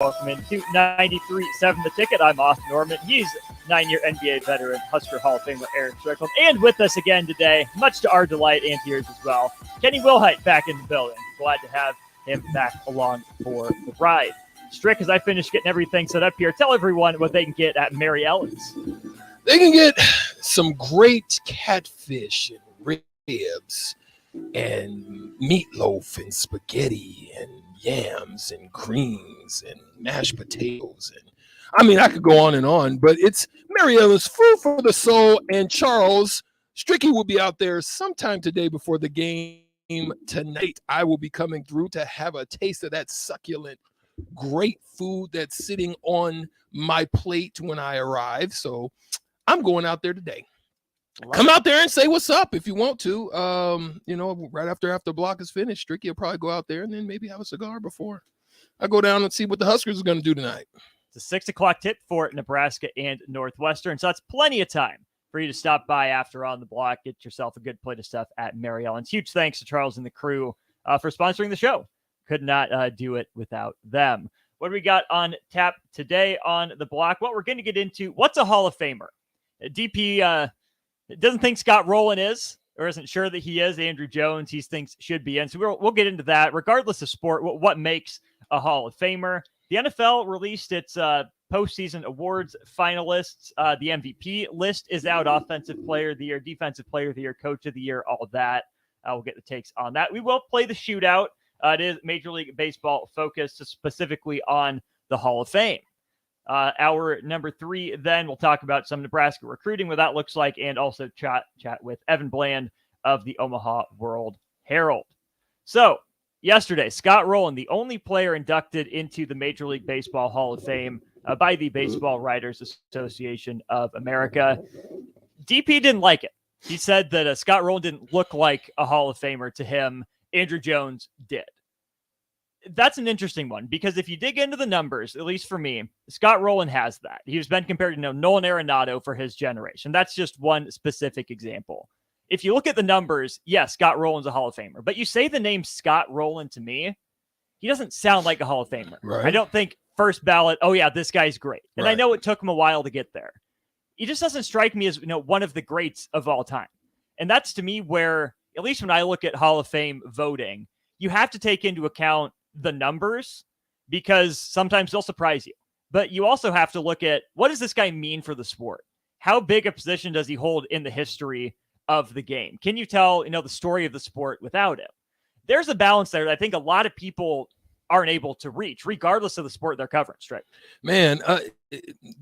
Welcome into 93.7 The Ticket. I'm Austin Norman. He's 9-year NBA veteran, Husker Hall of Famer Eric Strickland. And with us again today, much to our delight and yours as well, Kenny Wilhite back in the building. Glad to have him back along for the ride. Strick, as I finish getting everything set up here, tell everyone what they can get at Mary Ellen's. They can get some great catfish and ribs and meatloaf and spaghetti and yams and greens and mashed potatoes. And I mean, I could go on, but it's Mary Ellen's Food for the Soul. And Charles Stricky will be out there sometime today before the game tonight. I will be coming through to have a taste of that succulent, great food that's sitting on my plate when I arrive. So I'm going out there today. Come out there and say what's up if you want to. Right after block is finished, Stricky will probably go out there and then maybe have a cigar before I go down and see what the Huskers are going to do tonight. It's a 6 o'clock tip for Nebraska and Northwestern, so that's plenty of time for you to stop by after On the Block, get yourself a good plate of stuff at Mary Ellen's. Huge thanks to Charles and the crew for sponsoring the show. Could not do it without them. What do we got on tap today on the block? Well, we're going to get into what's a Hall of Famer. DP doesn't think Scott Rowland is, or isn't sure that he is. Andrew Jones, he thinks should be in. So we'll get into that. Regardless of sport, what makes a Hall of Famer? The NFL released its postseason awards finalists. The MVP list is out. Offensive Player of the Year, Defensive Player of the Year, Coach of the Year, all of that. We'll get the takes on that. We will play the shootout. It is Major League Baseball focused specifically on the Hall of Fame. Hour number 3, then we'll talk about some Nebraska recruiting, what that looks like, and also chat with Evan Bland of the Omaha World Herald. So, yesterday, Scott Rowland, the only player inducted into the Major League Baseball Hall of Fame by the Baseball Writers Association of America. DP didn't like it. He said that Scott Rowland didn't look like a Hall of Famer to him. Andrew Jones did. That's an interesting one because if you dig into the numbers, at least for me, Scott Rowland has that. He's been compared to Nolan Arenado for his generation. That's just one specific example. If you look at the numbers, yes, Scott Rowland's a Hall of Famer. But you say the name Scott Rowland to me, he doesn't sound like a Hall of Famer. Right. I don't think first ballot, oh yeah, this guy's great. And right. I know it took him a while to get there. He just doesn't strike me as one of the greats of all time. And that's to me where, at least when I look at Hall of Fame voting, you have to take into account the numbers because sometimes they'll surprise you. But you also have to look at what does this guy mean for the sport? How big a position does he hold in the history of the game? Can you tell, the story of the sport without him? There's a balance there that I think a lot of people aren't able to reach, regardless of the sport they're covering, Strick. Man,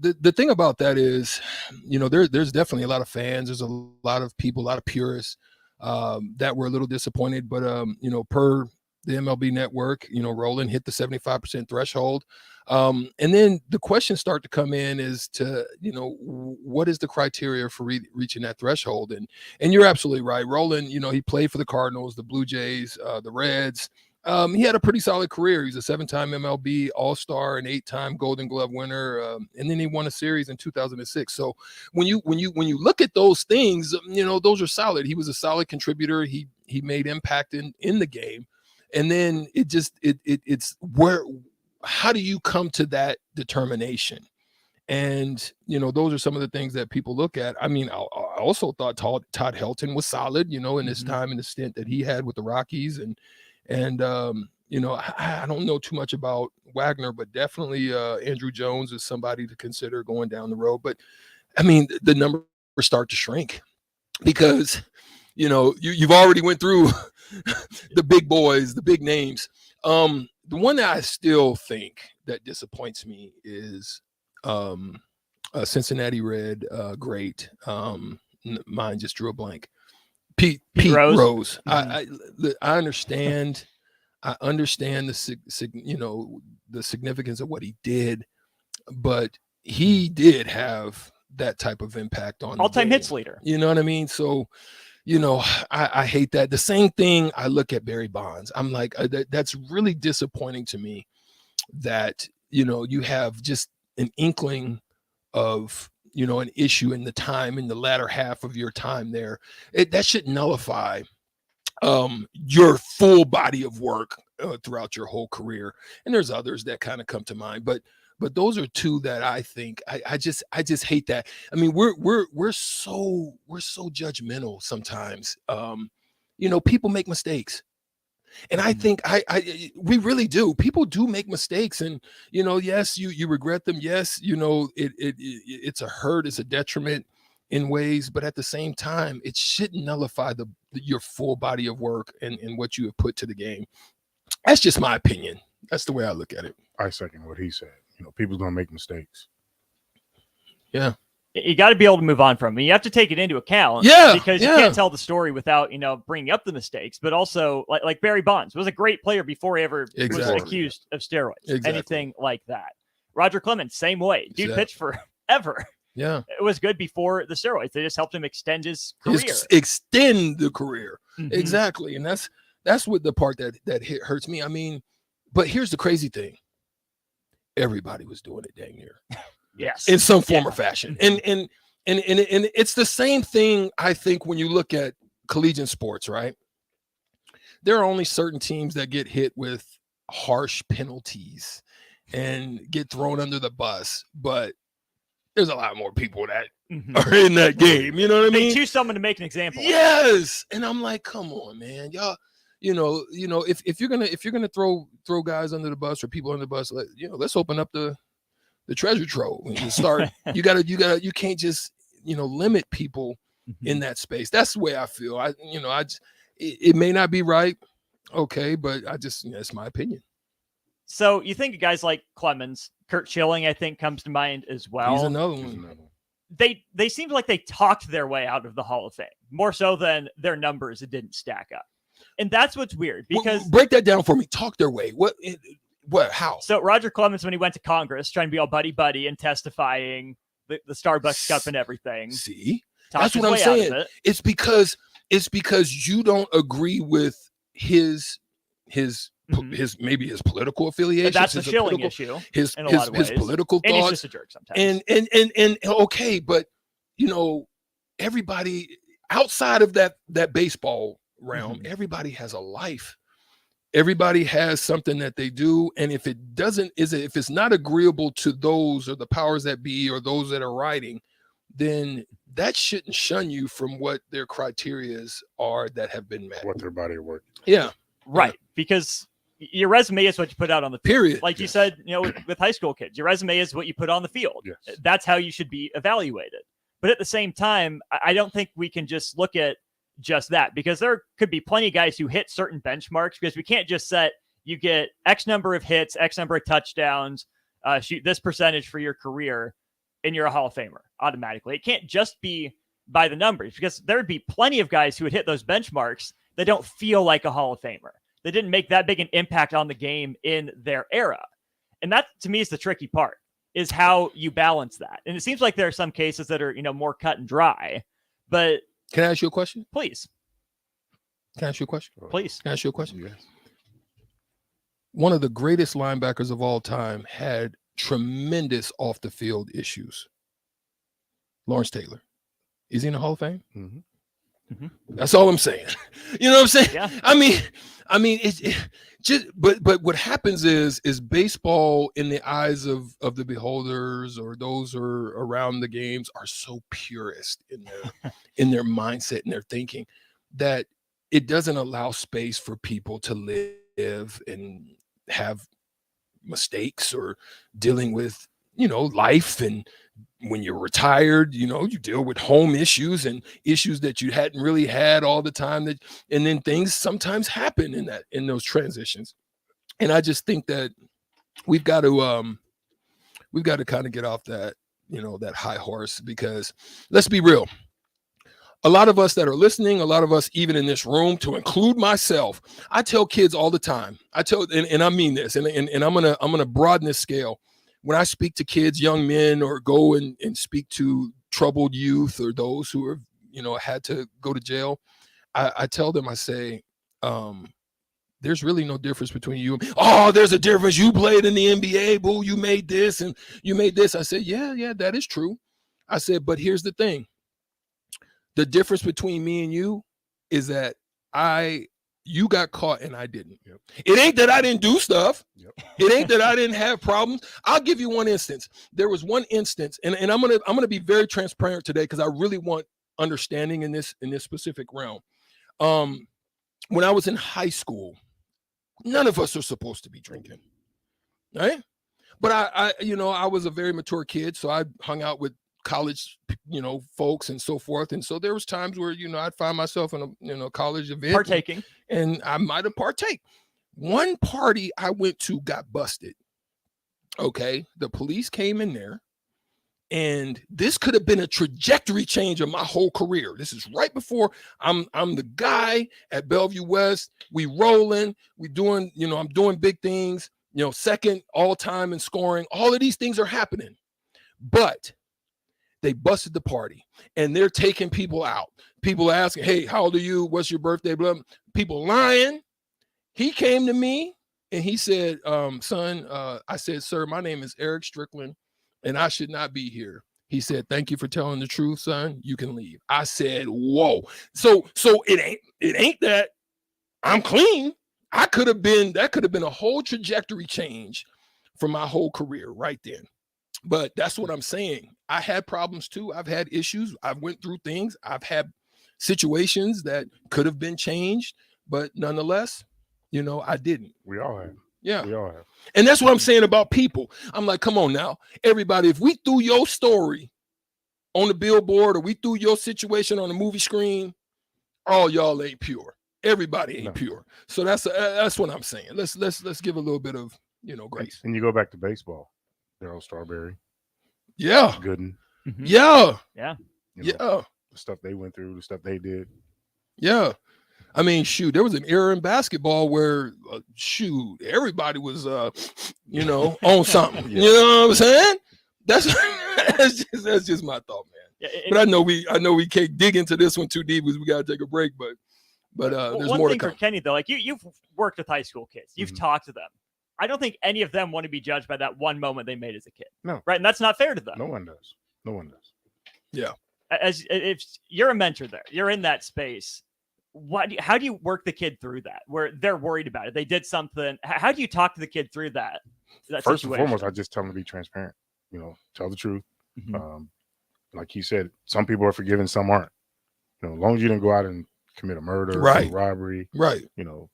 the thing about that is, there's definitely a lot of fans. There's a lot of people, a lot of purists that were a little disappointed. But, per the MLB Network, Rowland hit the 75% threshold. And then the questions start to come in as to, what is the criteria for reaching that threshold? And you're absolutely right. Rowland, he played for the Cardinals, the Blue Jays, the Reds. He had a pretty solid career. He's a 7-time MLB All-Star, an 8-time Golden Glove winner, and then he won a series in 2006. So when you look at those things, those are solid. He was a solid contributor. He made impact in the game. And then it's where, how do you come to that determination? And, those are some of the things that people look at. I mean, I also thought Todd Helton was solid, in his time and the stint that he had with the Rockies. And I don't know too much about Wagner, but definitely Andrew Jones is somebody to consider going down the road. But I mean, the numbers start to shrink because, you've already went through the big boys, the big names. The one that I still think that disappoints me is Cincinnati Red great. Mine just drew a blank. Pete Rose. Mm-hmm. I understand. I understand the significance of what he did, but he did have that type of impact on all-time hits leader. You know what I mean? So, I hate that. The same thing. I look at Barry Bonds. I'm like, that's really disappointing to me that you have just an inkling of an issue in the latter half of your time there. That should nullify your full body of work throughout your whole career. And there's others that kind of come to mind, but those are two that I think I just hate that. I mean, we're so judgmental sometimes. People make mistakes. And I think we really do. People do make mistakes, and yes, you regret them. Yes, it's a hurt, it's a detriment in ways, but at the same time, it shouldn't nullify your full body of work and what you have put to the game. That's just my opinion. That's the way I look at it. I second what he said. People's gonna make mistakes. Yeah. You got to be able to move on from it. You have to take it into account, because you can't tell the story without bringing up the mistakes. But also, like Barry Bonds was a great player before he ever was accused of steroids, anything like that. Roger Clemens, same way. Dude pitched forever. Yeah, it was good before the steroids. They just helped him extend his career, extend the career. Exactly, and that's what the part that hurts me. I mean, but here's the crazy thing: everybody was doing it dang near. Yes, in some form or fashion, and it's the same thing. I think when you look at collegiate sports, right? There are only certain teams that get hit with harsh penalties and get thrown under the bus, but there's a lot more people that are in that game. You know what I mean? They choose someone to make an example. Yes, and I'm like, come on, man, y'all. If you're gonna throw guys under the bus or people under the bus, let's open up the treasure trove and start. You can't just limit people in that space. That's the way I feel. It may not be right, okay, but that's my opinion. So you think of guys like Clemens, Curt Schilling, I think comes to mind as well. He's another one. They seemed like they talked their way out of the Hall of Fame more so than their numbers. It didn't stack up, and that's what's weird. Because break that down for me. Talk their way. What? How? So Roger Clemens, when he went to Congress, trying to be all buddy and testifying the Starbucks cup and everything. See, that's what I'm saying. It's because you don't agree with his maybe his political affiliation. That's the Schilling issue. His political thoughts. And he's just a jerk sometimes. And okay, but everybody outside of that baseball realm, everybody has a life. Everybody has something that they do, and if it's not agreeable to those or the powers that be or those that are writing, then that shouldn't shun you from what their criterias are that have been met. What their body of work. Yeah, right. Because your resume is what you put out on the field. Period. Like you said, with high school kids, your resume is what you put on the field. Yes. That's how you should be evaluated. But at the same time, I don't think we can just look at just that, because there could be plenty of guys who hit certain benchmarks, because we can't just set you get X number of hits, X number of touchdowns, shoot this percentage for your career, and you're a Hall of Famer automatically. It can't just be by the numbers, because there would be plenty of guys who would hit those benchmarks that don't feel like a Hall of Famer. They didn't make that big an impact on the game in their era. And that, to me, is the tricky part, is how you balance that. And it seems like there are some cases that are, more cut and dry, but can I ask you a question? Please. Can I ask you a question? Please. Can I ask you a question? Yes. One of the greatest linebackers of all time had tremendous off the field issues. Lawrence Taylor. Is he in the Hall of Fame? That's all I'm saying. You know what I'm saying? Yeah. I mean, it just, but what happens is baseball in the eyes of the beholders or those who are around the games are so purist in their mindset and their thinking that it doesn't allow space for people to live and have mistakes or dealing with, life. And when you're retired, you deal with home issues and issues that you hadn't really had all the time, and then things sometimes happen in those transitions. And I just think that we've got to kind of get off that, that high horse, because let's be real. A lot of us that are listening, a lot of us even in this room, to include myself, I tell kids all the time, and I mean this, and I'm gonna broaden this scale. When I speak to kids, young men, or go and speak to troubled youth or those who have, had to go to jail, I tell them, I say, there's really no difference between you and me. Oh, there's a difference. You played in the NBA, boo, you made this and you made this. I said, yeah, that is true. I said, but here's the thing. The difference between me and you is that you got caught and I didn't. Yep. It ain't that I didn't do stuff. Yep. It ain't that I didn't have problems. I'll give you one instance. There was one instance, and I'm gonna be very transparent today because I really want understanding in this specific realm. When I was in high school, none of us are supposed to be drinking, right? But I was a very mature kid, so I hung out with college, folks and so forth. And so there was times where, I'd find myself in a, college event Partaking. and I might've partake. One party I went to got busted. Okay. The police came in there and this could have been a trajectory change of my whole career. This is right before I'm the guy at Bellevue West. We rolling, we doing, I'm doing big things, second all time in scoring. All of these things are happening, but they busted the party and they're taking people out. People asking, hey, how old are you? What's your birthday? Blah. People lying. He came to me and he said, son, I said, sir, my name is Eric Strickland and I should not be here. He said, thank you for telling the truth, son. You can leave. I said, whoa. So it ain't that I'm clean. That could have been a whole trajectory change for my whole career right then. But that's what I'm saying. I had problems too. I've had issues. I've went through things. I've had situations that could have been changed, but nonetheless, I didn't. We all have. Yeah. We all have. And that's what I'm saying about people. I'm like, come on now, everybody, if we threw your story on the billboard or we threw your situation on the movie screen, all y'all ain't pure. Everybody ain't pure. So that's what I'm saying. Let's give a little bit of, grace. And you go back to baseball. Darryl Strawberry. Yeah. Gooden. Mm-hmm. Yeah. Yeah. Yeah. The stuff they went through, the stuff they did. Yeah. I mean, shoot, there was an era in basketball where, everybody was, on something. Yeah. You know what I'm saying? That's just my thought, man. Yeah, but I know we can't dig into this one too deep because we got to take a break. But there's one more to thing come. for Kenny though, like you've worked with high school kids, you've talked to them. I don't think any of them want to be judged by that one moment they made as a kid. No, right, and that's not fair to them. No one does. Yeah. As if you're a mentor there, you're in that space. How do you work the kid through that where they're worried about it? They did something. How do you talk to the kid through that First situation? and foremost, I just tell them to be transparent. Tell the truth. Mm-hmm. Like he said, some people are forgiven, some aren't. As long as you didn't go out and commit a murder, right, a robbery, right, do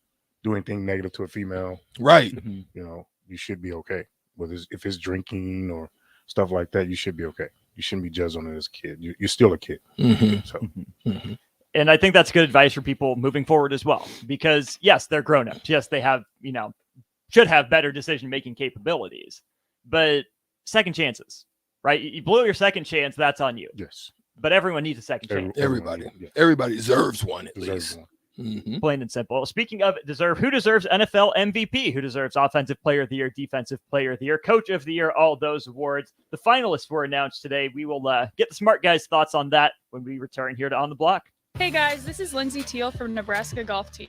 anything negative to a female, right, you should be okay. Whether if it's drinking or stuff like that, you should be okay. You shouldn't be judged on it as a kid. You're still a kid. Mm-hmm. So. Mm-hmm. And I think that's good advice for people moving forward as well, because yes, they're grown-ups. Yes, they have, should have better decision-making capabilities, but second chances, right? You blew your second chance. That's on you. Yes. But everyone needs a second chance. Everybody deserves one at least. One. Mm-hmm. Plain and simple. Speaking of who deserves NFL MVP? Who deserves Offensive Player of the Year, Defensive Player of the Year, Coach of the Year, all those awards. The finalists were announced today. We will get the smart guys' thoughts on that when we return here to On the Block. Hey guys, this is Lindsay Teal from Nebraska Golf Team.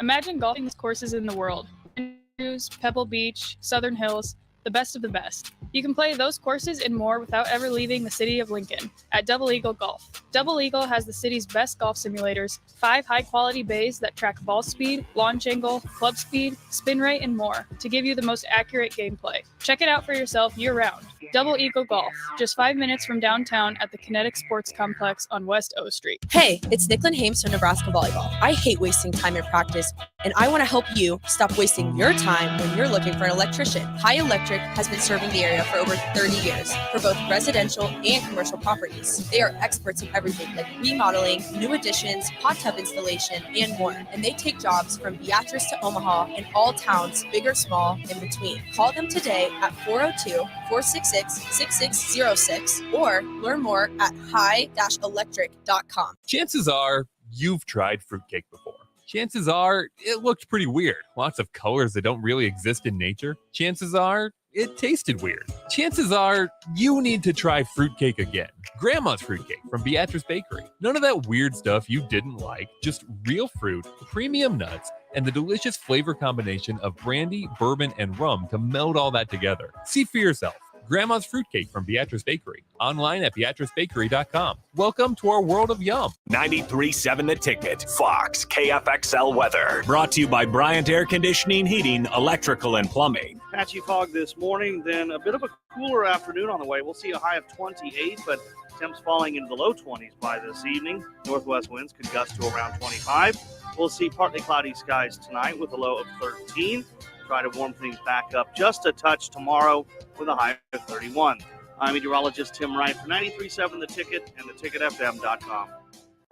Imagine golfing courses in the world. Andrews, Pebble Beach, Southern Hills, the best of the best. You can play those courses and more without ever leaving the city of Lincoln at Double Eagle Golf. Double Eagle has the city's best golf simulators, 5 high-quality bays that track ball speed, launch angle, club speed, spin rate, and more to give you the most accurate gameplay. Check it out for yourself year-round. Double Eagle Golf, just 5 minutes from downtown at the Kinetic Sports Complex on West O Street. Hey, it's Nicklin Hames from Nebraska Volleyball. I hate wasting time in practice, and I want to help you stop wasting your time when you're looking for an electrician. High Electric has been serving the area for over 30 years for both residential and commercial properties. They are experts in everything like remodeling, new additions, hot tub installation, and more. And they take jobs from Beatrice to Omaha and all towns, big or small, in between. Call them today at 402-466-6606 or learn more at high-electric.com. Chances are you've tried fruitcake before. Chances are it looked pretty weird. Lots of colors that don't really exist in nature. Chances are it tasted weird. Chances are you need to try fruitcake again. Grandma's fruitcake from Beatrice Bakery. None of that weird stuff you didn't like, just real fruit, premium nuts, and the delicious flavor combination of brandy, bourbon, and rum to meld all that together. See for yourself. Grandma's Fruitcake from Beatrice Bakery. Online at beatricebakery.com. Welcome to our world of yum. 93.7 The Ticket, Fox, KFXL weather. Brought to you by Bryant Air Conditioning, Heating, Electrical, and Plumbing. Patchy fog this morning, then a bit of a cooler afternoon on the way. We'll see a high of 28, but temps falling into the low 20s by this evening. Northwest winds could gust to around 25. We'll see partly cloudy skies tonight with a low of 13. Try to warm things back up just a touch tomorrow with a high of 31. I'm meteorologist Tim Wright for 93.7 The Ticket and theticketfm.com.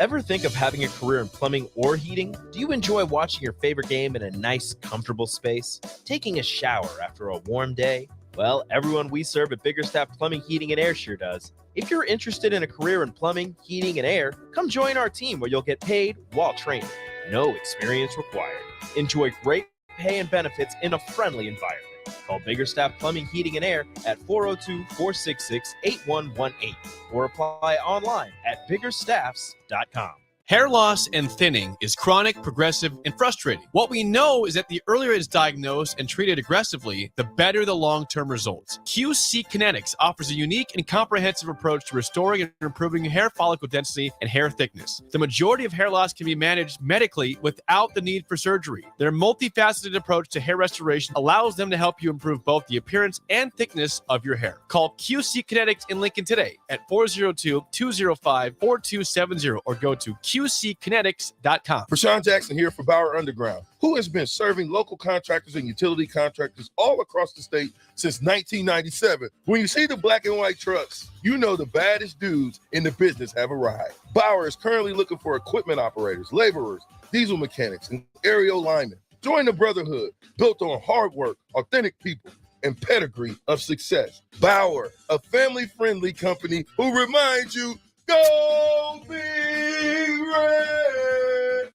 Ever think of having a career in plumbing or heating? Do you enjoy watching your favorite game in a nice, comfortable space? Taking a shower after a warm day? Well, everyone we serve at Biggerstaff Plumbing, Heating, and Air sure does. If you're interested in a career in plumbing, heating, and air, come join our team where you'll get paid while training. No experience required. Enjoy great pay and benefits in a friendly environment. Call Biggerstaff Plumbing, Heating, and Air at 402-466-8118 or apply online at biggerstaffs.com. Hair loss and thinning is chronic, progressive, and frustrating. What we know is that the earlier it's diagnosed and treated aggressively, the better the long-term results. QC Kinetics offers a unique and comprehensive approach to restoring and improving hair follicle density and hair thickness. The majority of hair loss can be managed medically without the need for surgery. Their multifaceted approach to hair restoration allows them to help you improve both the appearance and thickness of your hair. Call QC Kinetics in Lincoln today at 402-205-4270 or go to QCkinetics.com. Rashawn Jackson here for Bauer Underground, who has been serving local contractors and utility contractors all across the state since 1997. When you see the black and white trucks, you know the baddest dudes in the business have arrived. Bauer is currently looking for equipment operators, laborers, diesel mechanics, and aerial linemen. Join the brotherhood built on hard work, authentic people, and pedigree of success. Bauer, a family-friendly company who reminds you, go Big Red!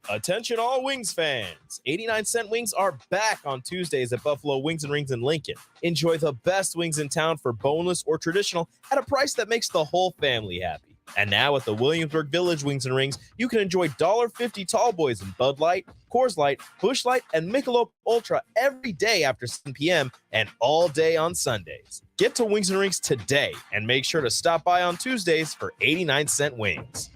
Attention all Wings fans. 89-cent wings are back on Tuesdays at Buffalo Wings and Rings in Lincoln. Enjoy the best wings in town for boneless or traditional at a price that makes the whole family happy. And now at the Williamsburg Village Wings and Rings, you can enjoy $1.50 tall boys in Bud Light, Coors Light, Busch Light, and Michelob Ultra every day after 7 p.m. and all day on Sundays. Get to Wings and Rings today and make sure to stop by on Tuesdays for 89-cent wings.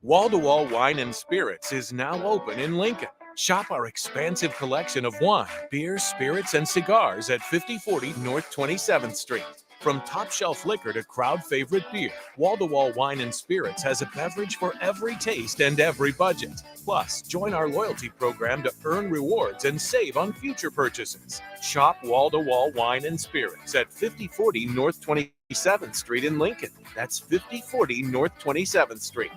Wall-to-Wall Wine and Spirits is now open in Lincoln. Shop our expansive collection of wine, beer, spirits, and cigars at 5040 North 27th Street. From top shelf liquor to crowd favorite beer, Wall-to-Wall Wine and Spirits has a beverage for every taste and every budget. Plus, join our loyalty program to earn rewards and save on future purchases. Shop Wall-to-Wall Wine and Spirits at 5040 North 27th Street in Lincoln. That's 5040 North 27th Street.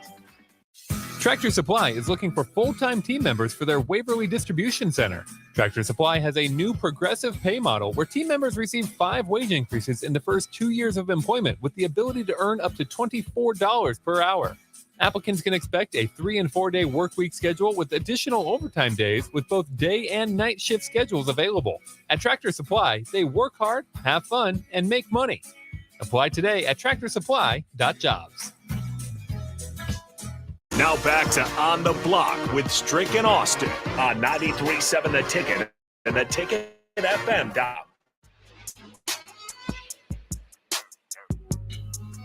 Tractor Supply is looking for full-time team members for their Waverly Distribution Center. Tractor Supply has a new progressive pay model where team members receive 5 wage increases in the first 2 years of employment with the ability to earn up to $24 per hour. Applicants can expect a 3- and 4-day work week schedule with additional overtime days with both day and night shift schedules available. At Tractor Supply, they work hard, have fun, and make money. Apply today at tractorsupply.jobs. Now back to On the Block with Strick and Austin on 93.7 The Ticket and theticketfm.com.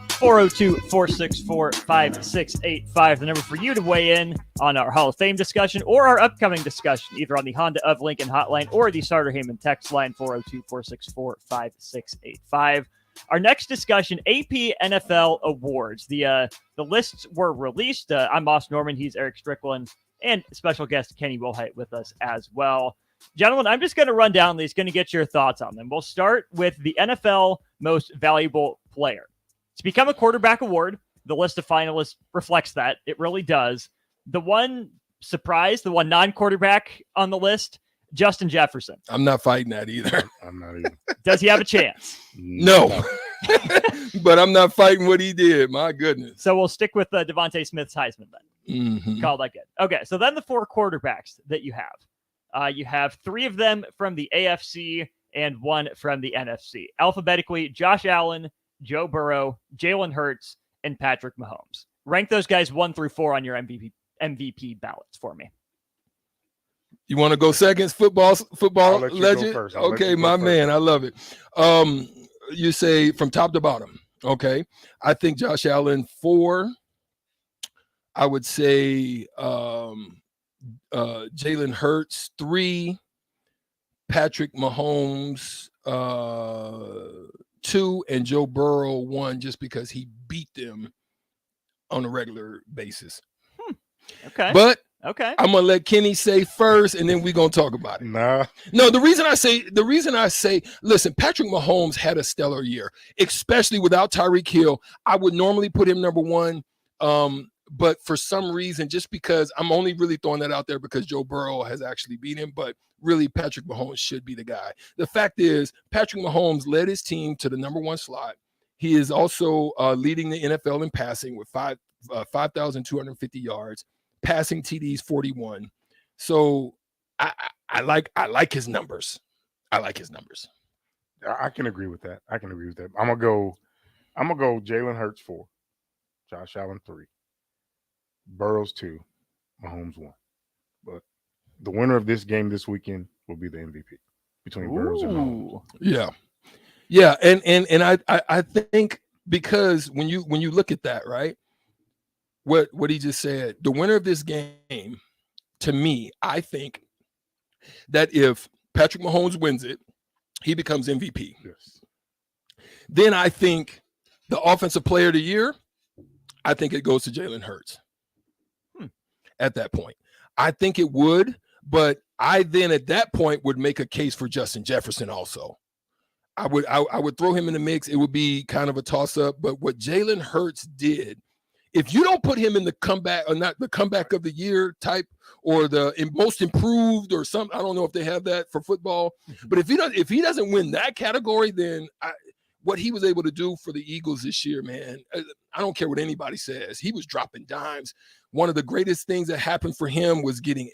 402-464-5685, the number for you to weigh in on our Hall of Fame discussion or our upcoming discussion, either on the Honda of Lincoln hotline or the Starter Heyman text line, 402-464-5685. Our next discussion, AP NFL Awards. The lists were released. I'm Moss Norman. He's Eric Strickland. And special guest Kenny Wilhite with us as well. Gentlemen, I'm just going to run down these, going to get your thoughts on them. We'll start with the NFL Most Valuable Player. To become a quarterback award, the list of finalists reflects that. It really does. The one surprise, the one non-quarterback on the list, Justin Jefferson. I'm not fighting that either. I'm not even. Does he have a chance? No. But I'm not fighting what he did. My goodness. So we'll stick with Devontae Smith's Heisman then. Mm-hmm. Call that good. Okay, so then the 4 quarterbacks that you have 3 of them from the AFC and 1 from the NFC. Alphabetically, Josh Allen, Joe Burrow, Jalen Hurts, and Patrick Mahomes. Rank those guys 1 through 4 on your MVP ballots for me. You want to go seconds? Football I'll let you go legend. first. I'll let Okay, you go my first. man, I love it. You say from top to bottom. Okay, I think Josh Allen 4. I would say Jalen Hurts 3. Patrick Mahomes 2, and Joe Burrow 1, just because he beat them on a regular basis. Okay. But okay. I'm gonna let Kenny say first, and then we're gonna talk about it. Nah. No, the reason I say, listen, Patrick Mahomes had a stellar year, especially without Tyreek Hill. I would normally put him number 1. But for some reason, just because I'm only really throwing that out there because Joe Burrow has actually beat him, but really Patrick Mahomes should be the guy. The fact is, Patrick Mahomes led his team to the number 1 slot. He is also leading the NFL in passing with 5,250 yards, passing TDs 41. So I like his numbers. I like his numbers. I can agree with that. I'm gonna go Jalen Hurts 4, Josh Allen 3, Burrows 2, Mahomes 1. But the winner of this game this weekend will be the MVP between Burrows and Mahomes. Yeah, and I think because when you look at that, right, what he just said, the winner of this game, to me, I think that if Patrick Mahomes wins it, he becomes MVP. Yes. Then I think the offensive player of the year, I think it goes to Jalen Hurts. At that point, I think it would, but I then at that point would make a case for Justin Jefferson also. I would throw him in the mix. It would be kind of a toss-up, but what Jalen Hurts did, if you don't put him in the comeback or not the comeback of the year type or the most improved or something, I don't know if they have that for football, but if he doesn't win that category, then what he was able to do for the Eagles this year, man, I don't care what anybody says. He was dropping dimes. One of the greatest things that happened for him was getting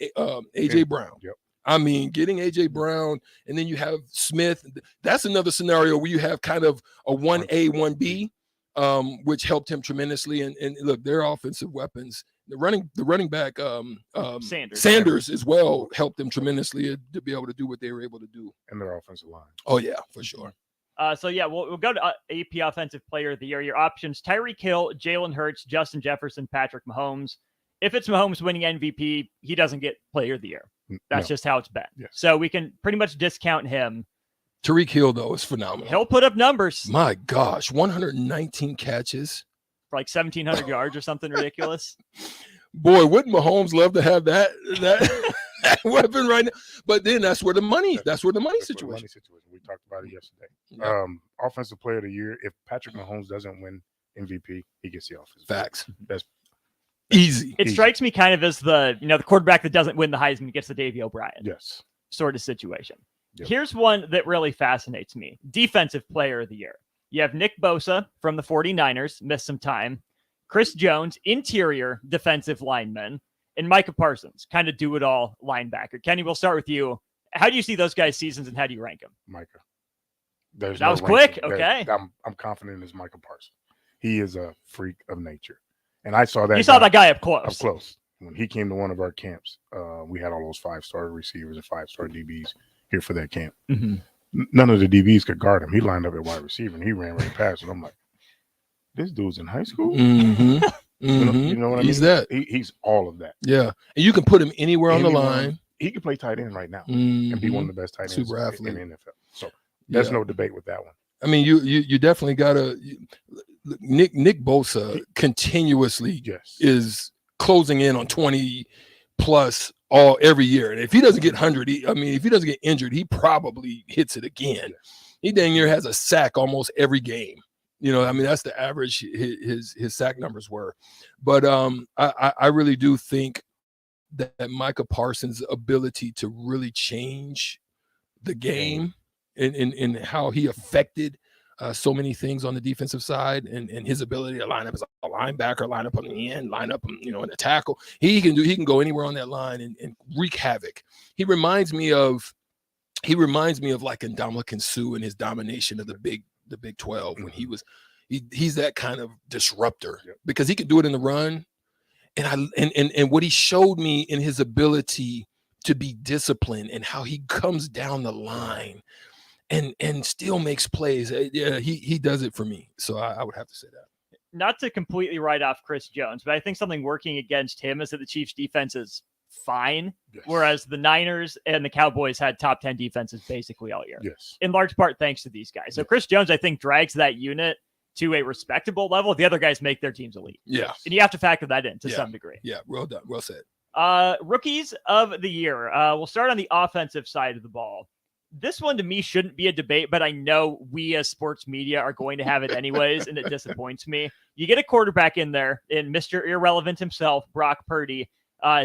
A.J. Brown. Yep. I mean, getting A.J. Brown, and then you have Smith. That's another scenario where you have kind of a 1A, 1B, which helped him tremendously. And look, their offensive weapons, the running back Sanders as well helped them tremendously to be able to do what they were able to do. And their offensive line. Oh, yeah, for sure. So yeah, we'll go to AP Offensive Player of the Year. Your options: Tyreek Hill, Jalen Hurts, Justin Jefferson, Patrick Mahomes. If it's Mahomes winning MVP, he doesn't get Player of the Year. That's just how it's been. Yes. So we can pretty much discount him. Tyreek Hill, though, is phenomenal. He'll put up numbers. My gosh, 119 catches. For like 1,700 yards or something ridiculous. Boy, wouldn't Mahomes love to have that weapon right now? But then that's where the money situation. We talked about it yesterday. Yeah. Offensive Player of the Year. If Patrick Mahomes doesn't win MVP, he gets the offensive. Facts. That's easy. It strikes me kind of as the quarterback that doesn't win the Heisman gets the Davey O'Brien. Yes. Sort of situation. Yep. Here's one that really fascinates me. Defensive Player of the Year. You have Nick Bosa from the 49ers, missed some time. Chris Jones, interior defensive lineman, and Micah Parsons, kind of do-it-all linebacker. Kenny, we'll start with you. How do you see those guys' seasons, and how do you rank them? Micah. That was quick. Okay. I'm confident in his Micah Parsons. He is a freak of nature. And I saw that. You saw that guy up close. Up close. When he came to one of our camps, we had all those 5-star receivers and 5-star DBs here for that camp. Mm-hmm. None of the DBs could guard him. He lined up at wide receiver, and he ran right past it. I'm like, this dude's in high school? Mm-hmm. You know what I mean? He's that. He's all of that. Yeah. And you can put him anywhere on the line. He could play tight end right now and be one of the best tight ends in the NFL. So there's no debate with that one. I mean, you definitely got to Nick Bosa continuously is closing in on 20 plus every year. And if he doesn't get 100, if he doesn't get injured, he probably hits it again. He dang near has a sack almost every game. That's the average his sack numbers were. But I really do think that Micah Parsons' ability to really change the game and how he affected so many things on the defensive side and his ability to line up as a linebacker, line up on the end, line up, in a tackle. He can go anywhere on that line and wreak havoc. He reminds me of like Ndamukong Suh and his domination of the Big 12 when he's that kind of disruptor because he could do it in the run. And what he showed me in his ability to be disciplined and how he comes down the line and still makes plays. Yeah, he does it for me. So I would have to say that. Not to completely write off Chris Jones, but I think something working against him is that the Chiefs defense is fine, whereas the Niners and the Cowboys had top 10 defenses basically all year. Yes. In large part thanks to these guys. So Chris Jones, I think, drags that unit to a respectable level. The other guys make their teams elite. Yeah. And you have to factor that in to some degree. Yeah, well done. Well said. Rookies of the year. We'll start on the offensive side of the ball. This one to me shouldn't be a debate, but I know we as sports media are going to have it anyways, and it disappoints me. You get a quarterback in there in Mr. Irrelevant himself, Brock Purdy.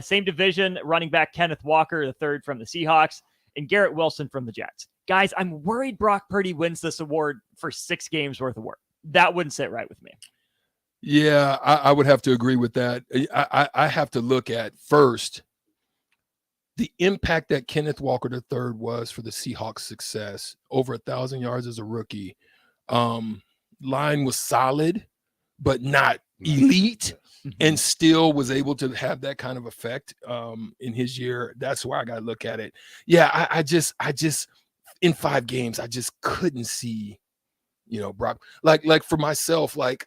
Same division, running back Kenneth Walker, the third from the Seahawks, and Garrett Wilson from the Jets. Guys, I'm worried Brock Purdy wins this award for 6 games worth of work. That wouldn't sit right with me. Yeah, I would have to agree with that. I have to look at first the impact that Kenneth Walker III was for the Seahawks' success. Over 1,000 yards as a rookie. Line was solid, but not elite, and still was able to have that kind of effect in his year. That's where I got to look at it. Yeah, I just in 5 games, I just couldn't see, Brock. Like for myself, like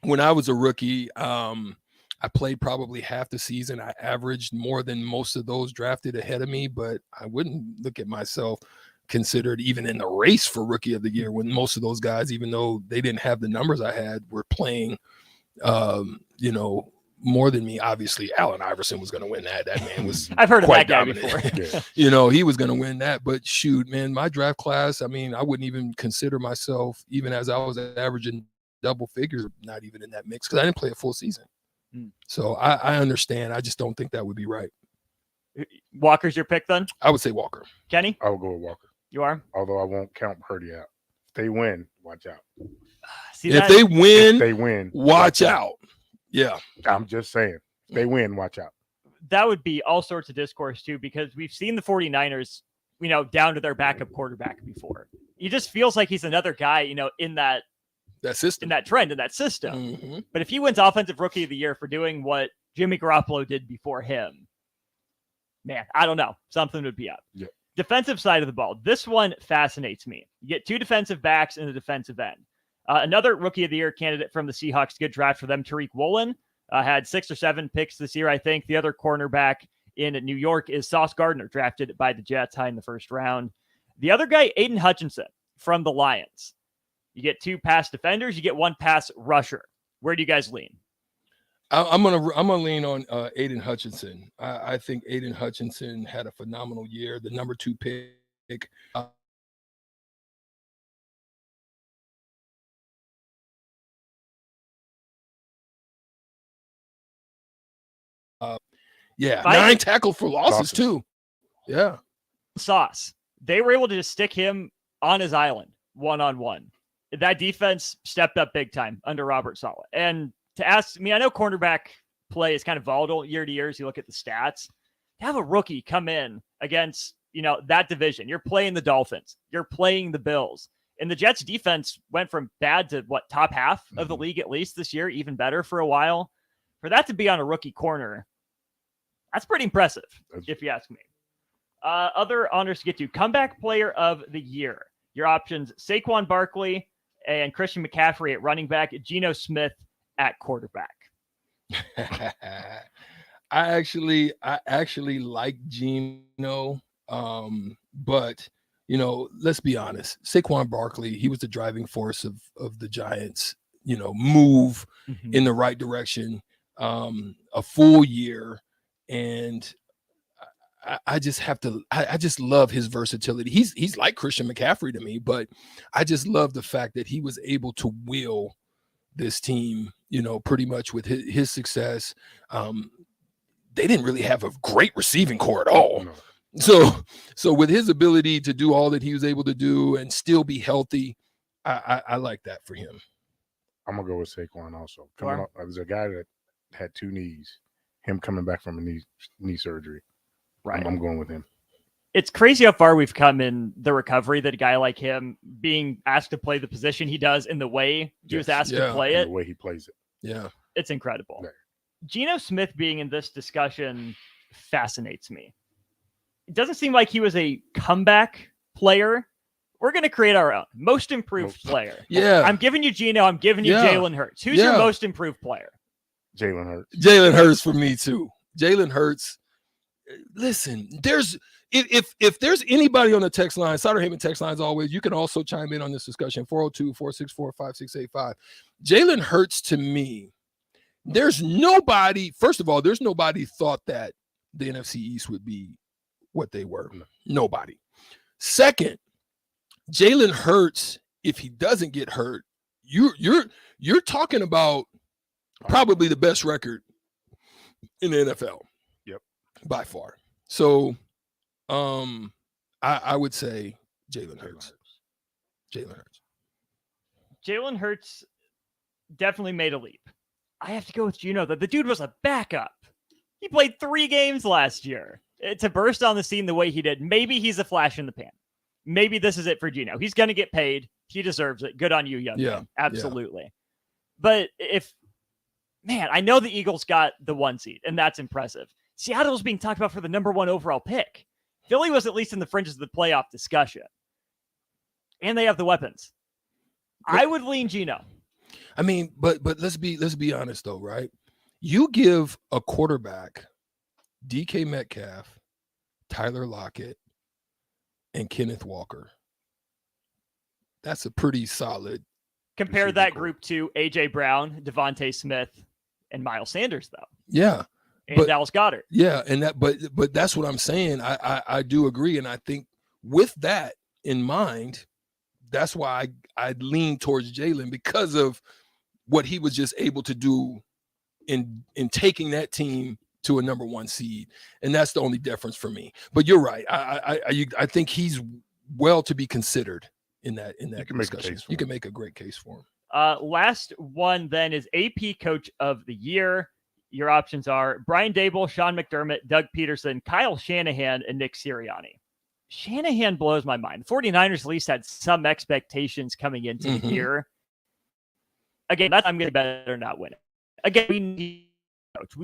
when I was a rookie, I played probably half the season. I averaged more than most of those drafted ahead of me, but I wouldn't look at myself considered even in the race for rookie of the year when most of those guys, even though they didn't have the numbers I had, were playing, more than me. Obviously, Allen Iverson was going to win that. That man was I've heard of that guy dominant. before. He was going to win that. But shoot, man, my draft class, I mean, I wouldn't even consider myself, even as I was averaging double figures, not even in that mix because I didn't play a full season. So I understand. I just don't think that would be right. Walker's your pick then? I would say Walker. Kenny? I will go with Walker. You are? Although I won't count Purdy out. If they win, watch out. If they win, watch out. Yeah. I'm just saying. If they win, watch out. That would be all sorts of discourse too, because we've seen the 49ers, down to their backup quarterback before. He just feels like he's another guy, in that system, in that trend, in that system. But if he wins Offensive Rookie of the Year for doing what Jimmy Garoppolo did before him, man, I don't know. Something would be up. Yeah. Defensive side of the ball. This one fascinates me. You get 2 defensive backs in the defensive end. Another Rookie of the Year candidate from the Seahawks. Good draft for them. Tariq Woolen had 6 or 7 picks this year, I think. The other cornerback in New York is Sauce Gardner, drafted by the Jets high in the first round. The other guy, Aiden Hutchinson from the Lions. You get 2 pass defenders. You get 1 pass rusher. Where do you guys lean? I'm gonna lean on Aiden Hutchinson. I think Aiden Hutchinson had a phenomenal year. The number 2 pick. Yeah, 9 tackles for losses too. Yeah. Sauce. They were able to just stick him on his island, one-on-one. That defense stepped up big time under Robert Saleh. And to ask me, I know cornerback play is kind of volatile year to year as you look at the stats. To have a rookie come in against, that division, you're playing the Dolphins, you're playing the Bills. And the Jets defense went from bad to top half of the league at least this year, even better for a while. For that to be on a rookie corner, that's pretty impressive, if you ask me. Other honors to get to. Comeback player of the year. Your options, Saquon Barkley and Christian McCaffrey at running back, Geno Smith at quarterback. I actually like Geno, but let's be honest. Saquon Barkley, he was the driving force of the Giants, move in the right direction, a full year, and I just have to. I just love his versatility. He's like Christian McCaffrey to me, but I just love the fact that he was able to will this team, pretty much with his success. They didn't really have a great receiving core at all. So with his ability to do all that he was able to do and still be healthy, I like that for him. I'm gonna go with Saquon also. There's a guy that had 2 knees. Him coming back from a knee surgery. Right. I'm going with him. It's crazy how far we've come in the recovery that a guy like him being asked to play the position he does in the way he was asked to play it. The way he plays it. Yeah. It's incredible. Yeah. Geno Smith being in this discussion fascinates me it doesn't seem like he was a comeback player. We're going to create our own most improved player. Yeah. I'm giving you Geno. I'm giving you Jalen Hurts. Who's your most improved player? Jalen Hurts. Jalen Hurts for me too. Jalen Hurts. Listen, if there's anybody on the text line, Sutter Haven text lines always, you can also chime in on this discussion, 402-464-5685. Jalen Hurts to me, there's nobody, first of all, there's nobody thought that the NFC East would be what they were. Nobody. Second, Jalen Hurts, if he doesn't get hurt, you're talking about probably the best record in the NFL. Yep. By far. So I would say Jalen Hurts. Jalen Hurts. Jalen Hurts definitely made a leap. I have to go with Geno, though. The dude was a backup. He played 3 games last year. To burst on the scene the way he did, maybe he's a flash in the pan. Maybe this is it for Geno. He's going to get paid. He deserves it. Good on you, young man. Absolutely. Yeah. But I know the Eagles got the 1 seed, and that's impressive. Seattle's being talked about for the number 1 overall pick. Philly was at least in the fringes of the playoff discussion. And they have the weapons. I would lean Geno. I mean, but let's be honest though, right? You give a quarterback DK Metcalf, Tyler Lockett, and Kenneth Walker. That's a pretty solid. Compare that group to AJ Brown, Devontae Smith, and Miles Sanders, though. Yeah. And Dallas Goedert. Yeah, and that, but that's what I'm saying. I do agree, and I think with that in mind, that's why I lean towards Jalen because of what he was just able to do in taking that team to a number 1 seed, and that's the only difference for me. But you're right. I think he's well to be considered in that discussion. You can make a great case for him. Last one then is AP Coach of the Year. Your options are Brian Daboll, Sean McDermott, Doug Peterson, Kyle Shanahan, and Nick Sirianni. Shanahan blows my mind. The 49ers at least had some expectations coming into the year. Again, I'm going to better not win it. Again, we need a coach.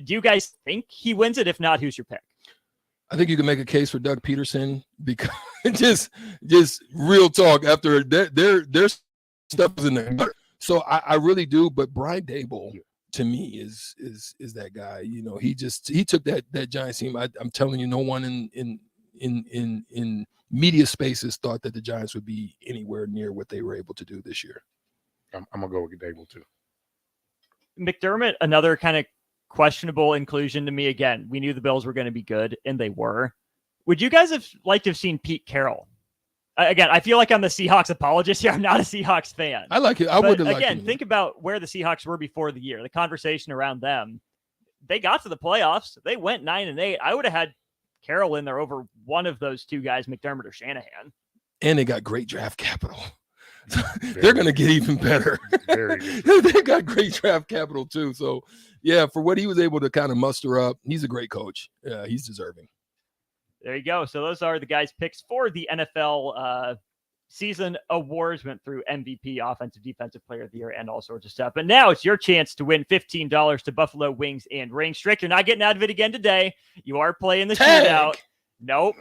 Do you guys think he wins it? If not, who's your pick? I think you can make a case for Doug Peterson because just real talk after their stuff is in there. So I really do. But Brian Daboll to me is that guy. You know, he took that Giants team. I'm telling you, no one in media spaces thought that the Giants would be anywhere near what they were able to do this year. I'm gonna go with Daboll too. McDermott, another kind of questionable inclusion to me. Again, we knew the Bills were going to be good, and they were. Would you guys have liked to have seen Pete Carroll? Again, I feel like I'm the Seahawks apologist here. I'm not a Seahawks fan. I like it. I would have liked it. Again, think about where the Seahawks were before the year. The conversation around them. They got to the playoffs. They went 9-8. I would have had Carroll in there over one of those two guys, McDermott or Shanahan. And they got great draft capital. They're going to get even better. They got great draft capital too. So, yeah, for what he was able to kind of muster up, he's a great coach. Yeah, he's deserving. There you go. So those are the guys' picks for the NFL season awards. Went through MVP, Offensive Defensive Player of the Year, and all sorts of stuff. But now it's your chance to win $15 to Buffalo Wings and Rings. Strick, you're not getting out of it again today. You are playing the shootout. Nope.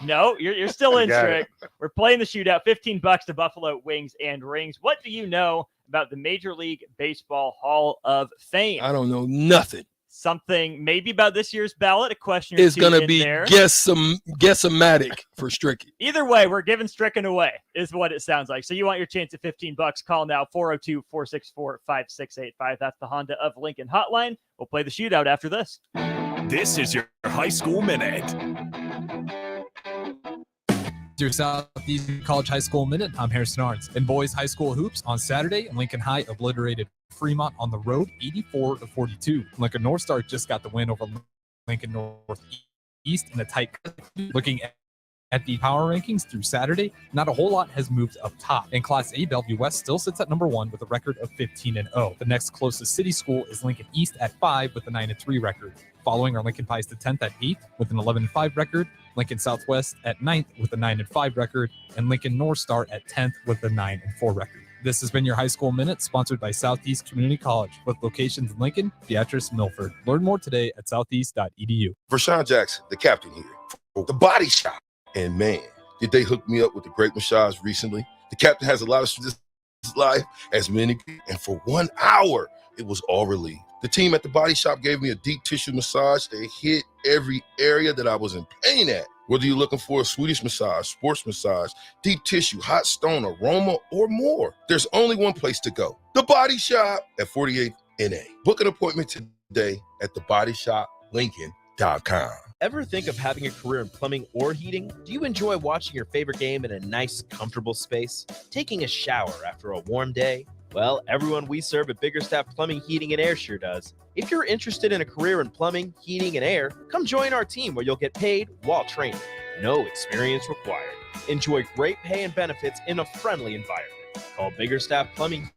No, you're still in, Strick. We're playing the shootout. $15 to Buffalo Wings and Rings. What do you know about the Major League Baseball Hall of Fame? I don't know nothing. Something maybe about this year's ballot. A question is going to be guessomatic for Stricky. Either way, we're giving Stricken away is what it sounds like. So you want your chance at $15. Call now 402-464-5685. That's the Honda of Lincoln hotline. We'll play the shootout after this. This is your High School Minute. Your Southeast College High School Minute. I'm Harrison Arns. In boys high school hoops on Saturday, Lincoln High obliterated Fremont on the road 84-42. Lincoln North Star just got the win over Lincoln Northeast in a tight. Looking at the power rankings through Saturday, not a whole lot has moved up top. In Class A, Bellevue West still sits at number 1 with a record of 15-0. The next closest city school is Lincoln East at 5 with a 9-3 record. Following are Lincoln Pies to 10th at 8th with an 11-5 record, Lincoln Southwest at 9th with a 9-5 record, and Lincoln North Star at 10th with a 9-4 record. This has been your High School Minute, sponsored by Southeast Community College, with locations in Lincoln, Beatrice, Milford. Learn more today at southeast.edu. Vershawn Jackson, the captain here. The Body Shop. And man, did they hook me up with a great massage recently. The captain has a lot of this life, as many, and for 1 hour, it was all relief. The team at the Body Shop gave me a deep tissue massage that hit every area that I was in pain at. Whether you're looking for a Swedish massage, sports massage, deep tissue, hot stone, aroma, or more, there's only one place to go. The Body Shop at 48th NA. Book an appointment today at thebodyshoplincoln.com. Ever think of having a career in plumbing or heating? Do you enjoy watching your favorite game in a nice, comfortable space? Taking a shower after a warm day? Well, everyone we serve at Biggerstaff Plumbing, Heating, and Air sure does. If you're interested in a career in plumbing, heating, and air, come join our team where you'll get paid while training. No experience required. Enjoy great pay and benefits in a friendly environment. Call Biggerstaff Plumbing,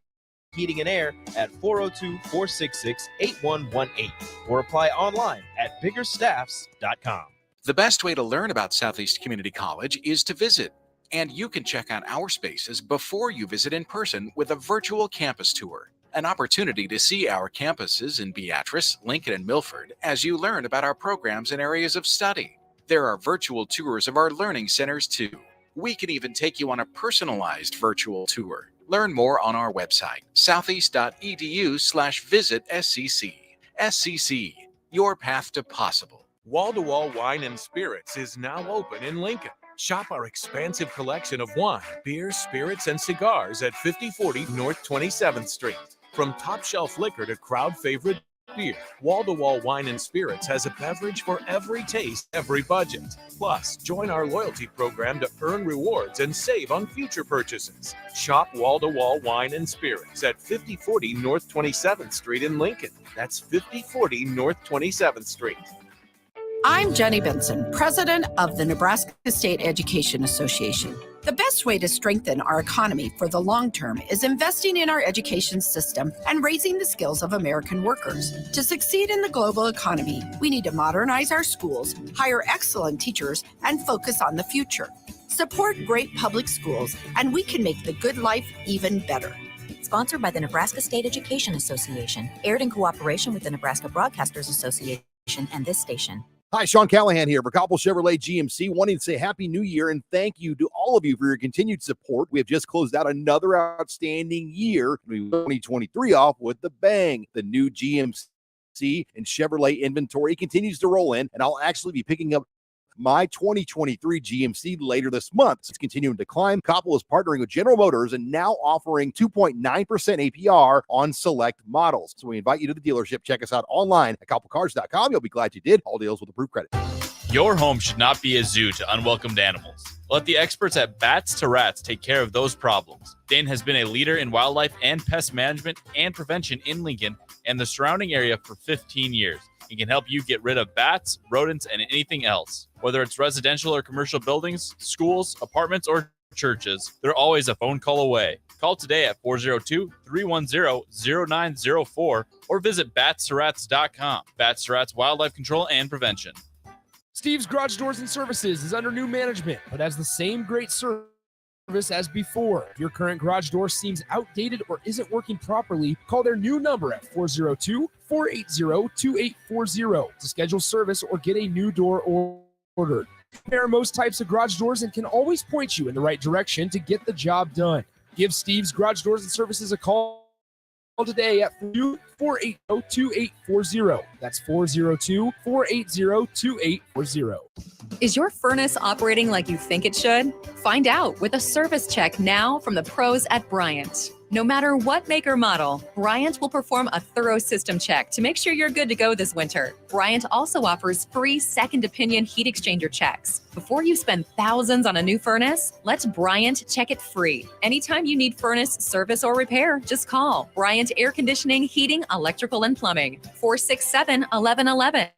Heating, and Air at 402-466-8118 or apply online at biggerstaffs.com. The best way to learn about Southeast Community College is to visit. And you can check out our spaces before you visit in person with a virtual campus tour, an opportunity to see our campuses in Beatrice, Lincoln, and Milford as you learn about our programs and areas of study. There are virtual tours of our learning centers too. We can even take you on a personalized virtual tour. Learn more on our website, southeast.edu/visit-SCC. SCC, your path to possible. Wall-to-Wall Wine and Spirits is now open in Lincoln. Shop our expansive collection of wine, beer, spirits, and cigars at 5040 North 27th Street. From top shelf liquor to crowd favorite beer, Wall-to-Wall Wine and Spirits has a beverage for every taste, every budget. Plus, join our loyalty program to earn rewards and save on future purchases. Shop Wall-to-Wall Wine and Spirits at 5040 North 27th Street in Lincoln. That's 5040 North 27th Street. I'm Jenny Benson, president of the Nebraska State Education Association. The best way to strengthen our economy for the long term is investing in our education system and raising the skills of American workers. To succeed in the global economy, we need to modernize our schools, hire excellent teachers, and focus on the future. Support great public schools, and we can make the good life even better. Sponsored by the Nebraska State Education Association, aired in cooperation with the Nebraska Broadcasters Association and this station. Hi, Sean Callahan here for Coppell Chevrolet GMC, wanting to say Happy New Year and thank you to all of you for your continued support. We have just closed out another outstanding year. We 2023 off with the bang. The new GMC and Chevrolet inventory continues to roll in, and I'll actually be picking up my 2023 GMC later this month. It's continuing to climb. Coppell is partnering with General Motors and now offering 2.9% APR on select models. So we invite you to the dealership. Check us out online at CoppellCars.com. You'll be glad you did. All deals with approved credit. Your home should not be a zoo to unwelcomed animals. Let the experts at Bats to Rats take care of those problems. Dane has been a leader in wildlife and pest management and prevention in Lincoln and the surrounding area for 15 years. He can help you get rid of bats, rodents, and anything else. Whether it's residential or commercial buildings, schools, apartments, or churches, they're always a phone call away. Call today at 402-310-0904 or visit batsterats.com. Bats to Rats Wildlife Control and Prevention. Steve's Garage Doors and Services is under new management, but has the same great service as before. If your current garage door seems outdated or isn't working properly, call their new number at 402-480-2840 to schedule service or get a new door ordered. Compare most types of garage doors and can always point you in the right direction to get the job done. Give Steve's Garage Doors and Services a call today at 480-2840. That's 402-480-2840. Is your furnace operating like you think it should? Find out with a service check now from the pros at Bryant. No matter what make or model, Bryant will perform a thorough system check to make sure you're good to go this winter. Bryant also offers free second opinion heat exchanger checks. Before you spend thousands on a new furnace, let Bryant check it free. Anytime you need furnace service or repair, just call Bryant Air Conditioning, Heating, Electrical, and Plumbing, 467-1111.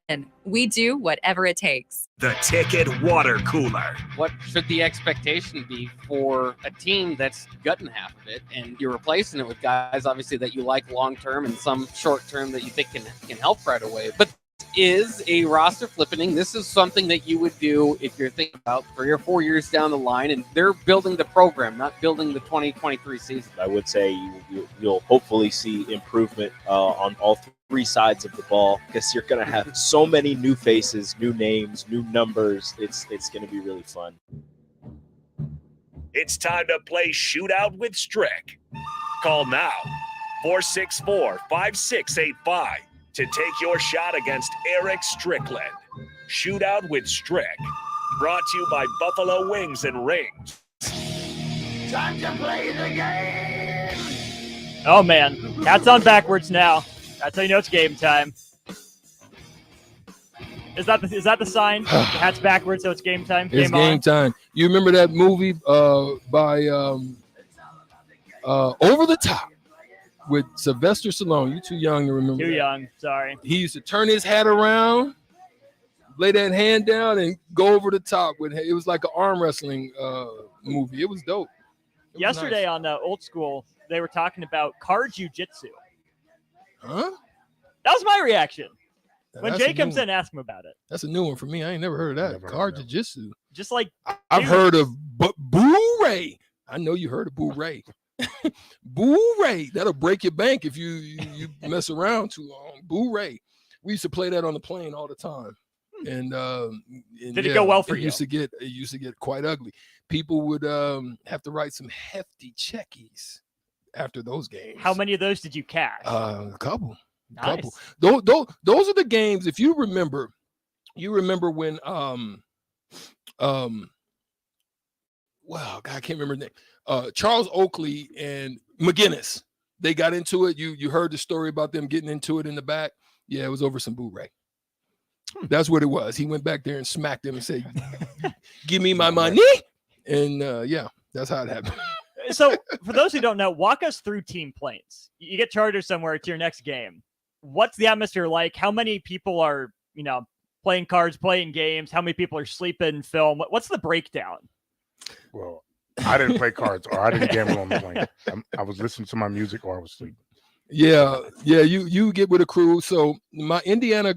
We do whatever it takes. The Ticket Water Cooler. What should the expectation be for a team that's gutting half of it and you're replacing it with guys obviously that you like long-term and some short-term that you think can help right away? But is a roster flipping. This is something that you would do if you're thinking about 3 or 4 years down the line, and they're building the program, not building the 2023 season. I would say you'll hopefully see improvement on all three sides of the ball because you're going to have so many new faces, new names, new numbers. It's going to be really fun. It's time to play Shootout with Strick. Call now, 464-5685, to take your shot against Eric Strickland. Shootout with Strick, brought to you by Buffalo Wings and Rings. Time to play the game. Oh, man. Hat's on backwards now. That's how you know it's game time. Is that the sign? The hat's backwards, so it's game time? It's game time. You remember that movie by Over the Top with Sylvester Stallone? You too young to remember. Too that. young, sorry. He used to turn his hat around, lay that hand down, and go over the top with it. It was like an arm wrestling movie. It was dope. Yesterday on Old School, they were talking about car jiu-jitsu. Huh? That was my reaction. When That's Jay a comes new in, ask him about it. That's a new one for me. I ain't never heard of that. Car jiu-jitsu. Just like I've heard of Boo Ray. I know you heard of Boo Ray. Boo Ray. That'll break your bank if you mess around too long. Boo Ray. We used to play that on the plane all the time. And Did it go well for it you? Used to get quite ugly. People would have to write some hefty checkies after those games. How many of those did you cash? A couple. Nice. Couple. Those are the games. If you remember when wow, God, I can't remember his name. Charles Oakley and McGinnis, they got into it. You heard the story about them getting into it in the back. Yeah, it was over some Boo Ray. That's what it was. He went back there and smacked him and said, "Give me my money." And yeah, that's how it happened. So, for those who don't know, walk us through Team Plains. You get chartered somewhere to your next game. What's the atmosphere like? How many people are, playing cards, playing games? How many people are sleeping, film? What's the breakdown? Well, I didn't play cards or I didn't gamble on the plane. I was listening to my music or I was sleeping. Yeah. You get with a crew. So my Indiana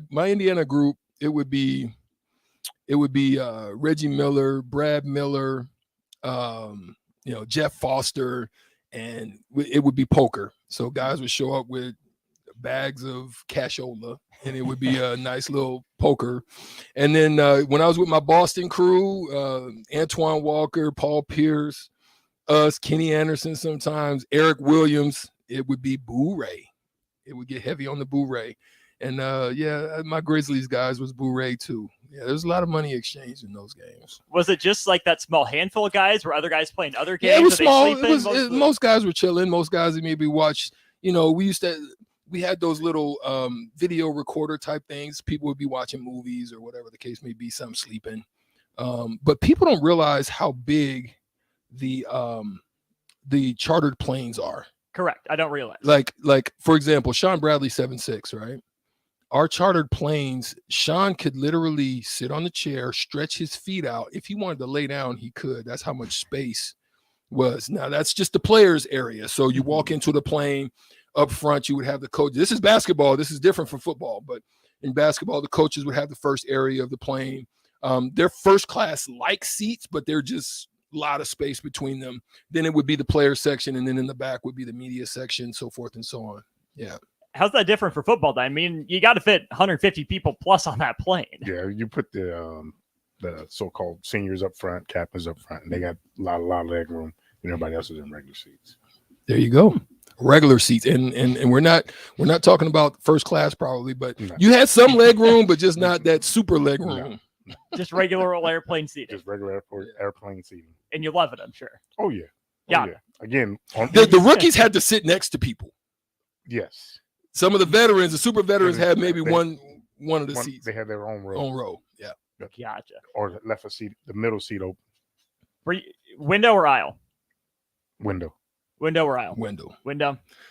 group, it would be Reggie Miller, Brad Miller, Jeff Foster, and it would be poker. So guys would show up with bags of cashola, and it would be a nice little poker. And then when I was with my Boston crew, Antoine Walker, Paul Pierce, us, Kenny Anderson, sometimes Eric Williams, it would be Boo Ray. It would get heavy on the Boo Ray. And my Grizzlies guys was Boo Ray too. Yeah, there's a lot of money exchanged in those games. Was it just like that small handful of guys? Were other guys playing other games? Yeah, it was Were small. they sleeping? Most guys were chilling. Most guys maybe watched. We had those little video recorder type things. People would be watching movies or whatever the case may be. Some sleeping, but people don't realize how big the chartered planes are. Correct. I don't realize. Like for example, Sean Bradley 7.6, right? Our chartered planes, Sean could literally sit on the chair, stretch his feet out. If he wanted to lay down, he could. That's how much space was. Now, that's just the players' area. So you walk into the plane, up front, you would have the coach. This is basketball. This is different from football. But in basketball, the coaches would have the first area of the plane. They're first-class-like seats, but they're just a lot of space between them. Then it would be the player section, and then in the back would be the media section, so forth and so on. Yeah. How's that different for football? I mean, you got to fit 150 people plus on that plane. Yeah, you put the so-called seniors up front, captains up front, and they got a lot of leg room, and everybody else is in regular seats. There you go. Regular seats, and we're not talking about first class probably, but you had some leg room, but just not that super leg room. No. Just regular old airplane seating. Just regular airplane seating. And you love it, I'm sure. Oh yeah. Yeah. Again, the rookies had to sit next to people. Yes. Some of the veterans, the super veterans, had maybe one of the seats. They had their own row. Own row. Yeah. Gotcha. Or left a seat, the middle seat open. Window or aisle? Window. Window or aisle? Window.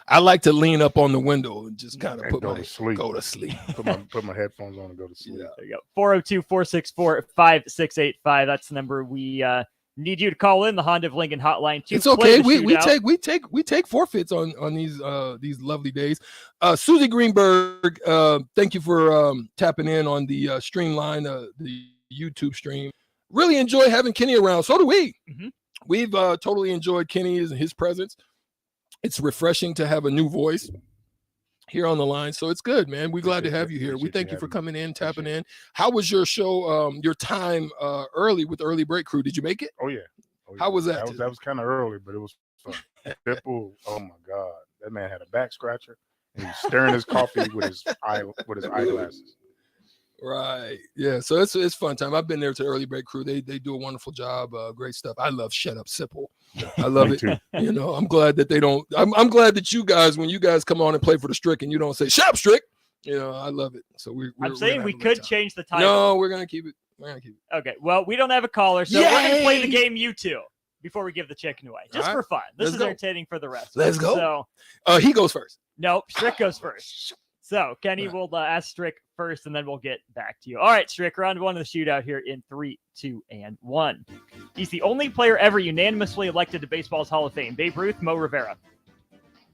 I like to lean up on the window and just kind of go to sleep. Put my headphones on and go to sleep. Yeah. There you go. 402-464-5685. That's the number we need you to call in. The Honda of Lincoln hotline. It's okay. We take forfeits on these lovely days. Susie Greenberg, thank you for tapping in on the Streamline, the YouTube stream. Really enjoy having Kenny around. So do we. Mm-hmm. We've totally enjoyed Kenny and his presence. It's refreshing to have a new voice. here on the line. So it's good, man. We're glad to have you here. We thank you for coming in, tapping in. How was your show, your time early with the Early Break Crew? Did you make it? Oh, yeah. How was that? That was kind of early, but it was fun. Pitbull, oh, my God. That man had a back scratcher, and he was stirring his coffee with his eyeglasses. Right. Yeah. So it's fun time. I've been there to Early Break Crew. They do a wonderful job. Great stuff. I love Shut Up Sipple. I love it. Too. You know, I'm glad that they don't. I'm glad that you guys, when you guys come on and play for the Strick, and you don't say "Shut up, Strick." You know, I love it. So I'm saying we could change the title. No, we're gonna keep it. Okay. Well, we don't have a caller, so we're gonna play the game you two before we give the chicken away, just for fun. This is entertaining for the rest. Let's go. So he goes first. Nope, Strick goes first. So Kenny will ask Strick first, and then we'll get back to you. All right, Strick, round one of the shootout here in 3, 2, and 1. He's the only player ever unanimously elected to baseball's Hall of Fame. Babe Ruth, Mo Rivera.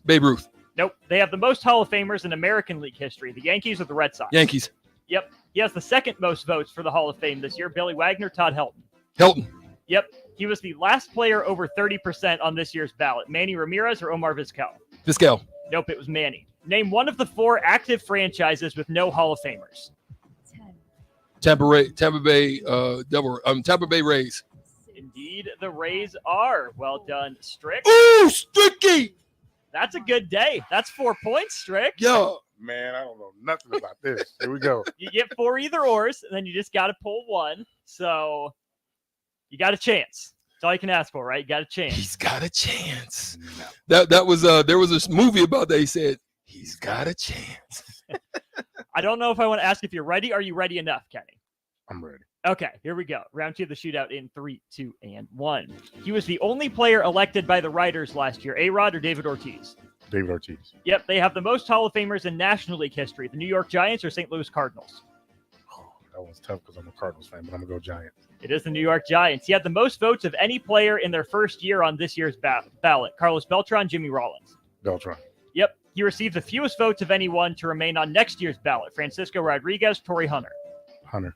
Babe Ruth. Nope. They have the most Hall of Famers in American League history. The Yankees or the Red Sox? Yankees. Yep. He has the second most votes for the Hall of Fame this year. Billy Wagner, Todd Helton. Helton. Yep. He was the last player over 30% on this year's ballot. Manny Ramirez or Omar Vizquel? Vizquel. Nope, it was Manny. Name one of the 4 active franchises with no Hall of Famers. Tampa Bay Rays. Indeed, the Rays are. Well done, Strick. Ooh, Stricky! That's a good day. That's 4 points, Strick. Yo. Man, I don't know nothing about this. Here we go. You get 4 either-ors, and then you just got to pull one. So you got a chance. That's all you can ask for, right? You got a chance. He's got a chance. That was there was this movie about that. He said, he's got a chance. I don't know if I want to ask if you're ready. Are you ready enough, Kenny? I'm ready. Okay, here we go. Round 2 of the shootout in 3, 2, and 1. He was the only player elected by the writers last year. A-Rod or David Ortiz? David Ortiz. Yep, they have the most Hall of Famers in National League history. The New York Giants or St. Louis Cardinals? That one's tough because I'm a Cardinals fan, but I'm going to go Giants. It is the New York Giants. He had the most votes of any player in their first year on this year's ballot. Carlos Beltran, Jimmy Rollins. Beltran. Yep. He received the fewest votes of anyone to remain on next year's ballot. Francisco Rodriguez, Torrey Hunter. Hunter.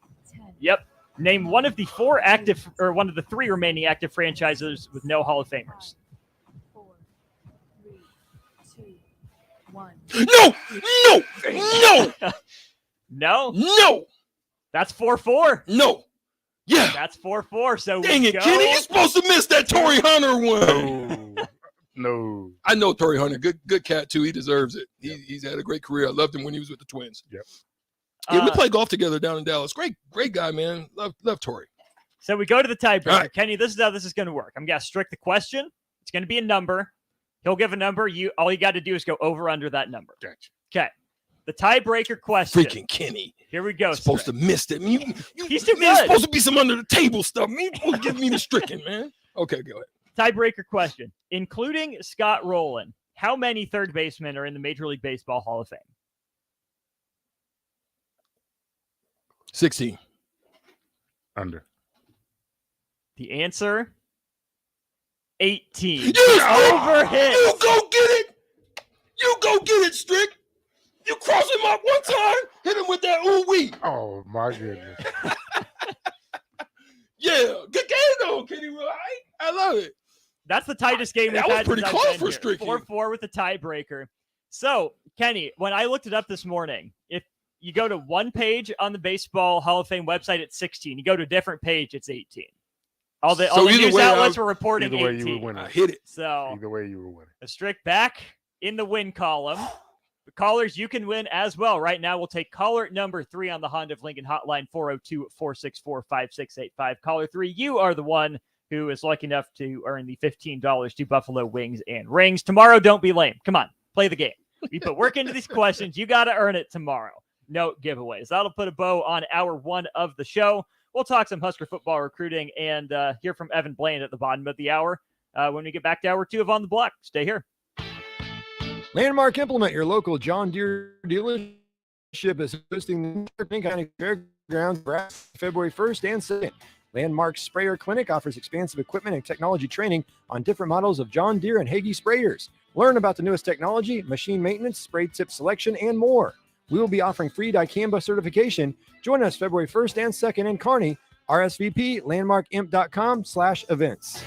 Yep. Name one of the 3 remaining active franchises with no Hall of Famers. 4, 3, 2, 1. No! No? No! That's 4-4. No! Yeah! That's 4-4. So dang it, Kenny, you're supposed to miss that Torrey Hunter one. No. I know Torrey Hunter. Good cat, too. He deserves it. He's had a great career. I loved him when he was with the Twins. Yep. Yeah, we play golf together down in Dallas. Great guy, man. Love Torrey. So we go to the tiebreaker. Right. Kenny, this is how this is going to work. I'm going to strict the question. It's going to be a number. He'll give a number. All you got to do is go over under that number. Gotcha. Okay. The tiebreaker question. Freaking Kenny. Here we go. Supposed to miss it. He's too There's good. supposed to be some under the table stuff. You supposed to give me the stricken, man. Okay, go ahead. Tiebreaker question. Including Scott Rowland, how many third basemen are in the Major League Baseball Hall of Fame? 16. Under. The answer, 18. Overhit. You go get it. You go get it, Strick. You cross him up one time, hit him with that ooh-wee. Oh, my goodness. Yeah, good game, though, Kenny. I love it. That's the tightest game we've That was had. pretty since close I've been for here. Strick here. 4-4 with the tiebreaker. So, Kenny, when I looked it up this morning, if you go to one page on the Baseball Hall of Fame website, it's 16. You go to a different page, it's 18. All the news outlets were reporting either way 18. you were winning. I hit it. So, Either way you were winning. a Strick back in the win column. The callers, you can win as well. Right now, we'll take caller number 3 on the Honda of Lincoln hotline, 402-464-5685. Caller 3, you are the one who is lucky enough to earn the $15 to Buffalo Wings and Rings. Tomorrow, don't be lame. Come on, play the game. You put work into these questions. You got to earn it tomorrow. No giveaways. That'll put a bow on hour 1 of the show. We'll talk some Husker football recruiting and hear from Evan Bland at the bottom of the hour when we get back to hour 2 of On the Block. Stay here. Landmark Implement, your local John Deere dealership, is hosting the Pink County Fairgrounds February 1st and 2nd. Landmark Sprayer Clinic offers expansive equipment and technology training on different models of John Deere and Hagee sprayers. Learn about the newest technology, machine maintenance, spray tip selection, and more. We will be offering free dicamba certification. Join us February 1st and 2nd in Kearney. RSVP, landmarkimp.com/events.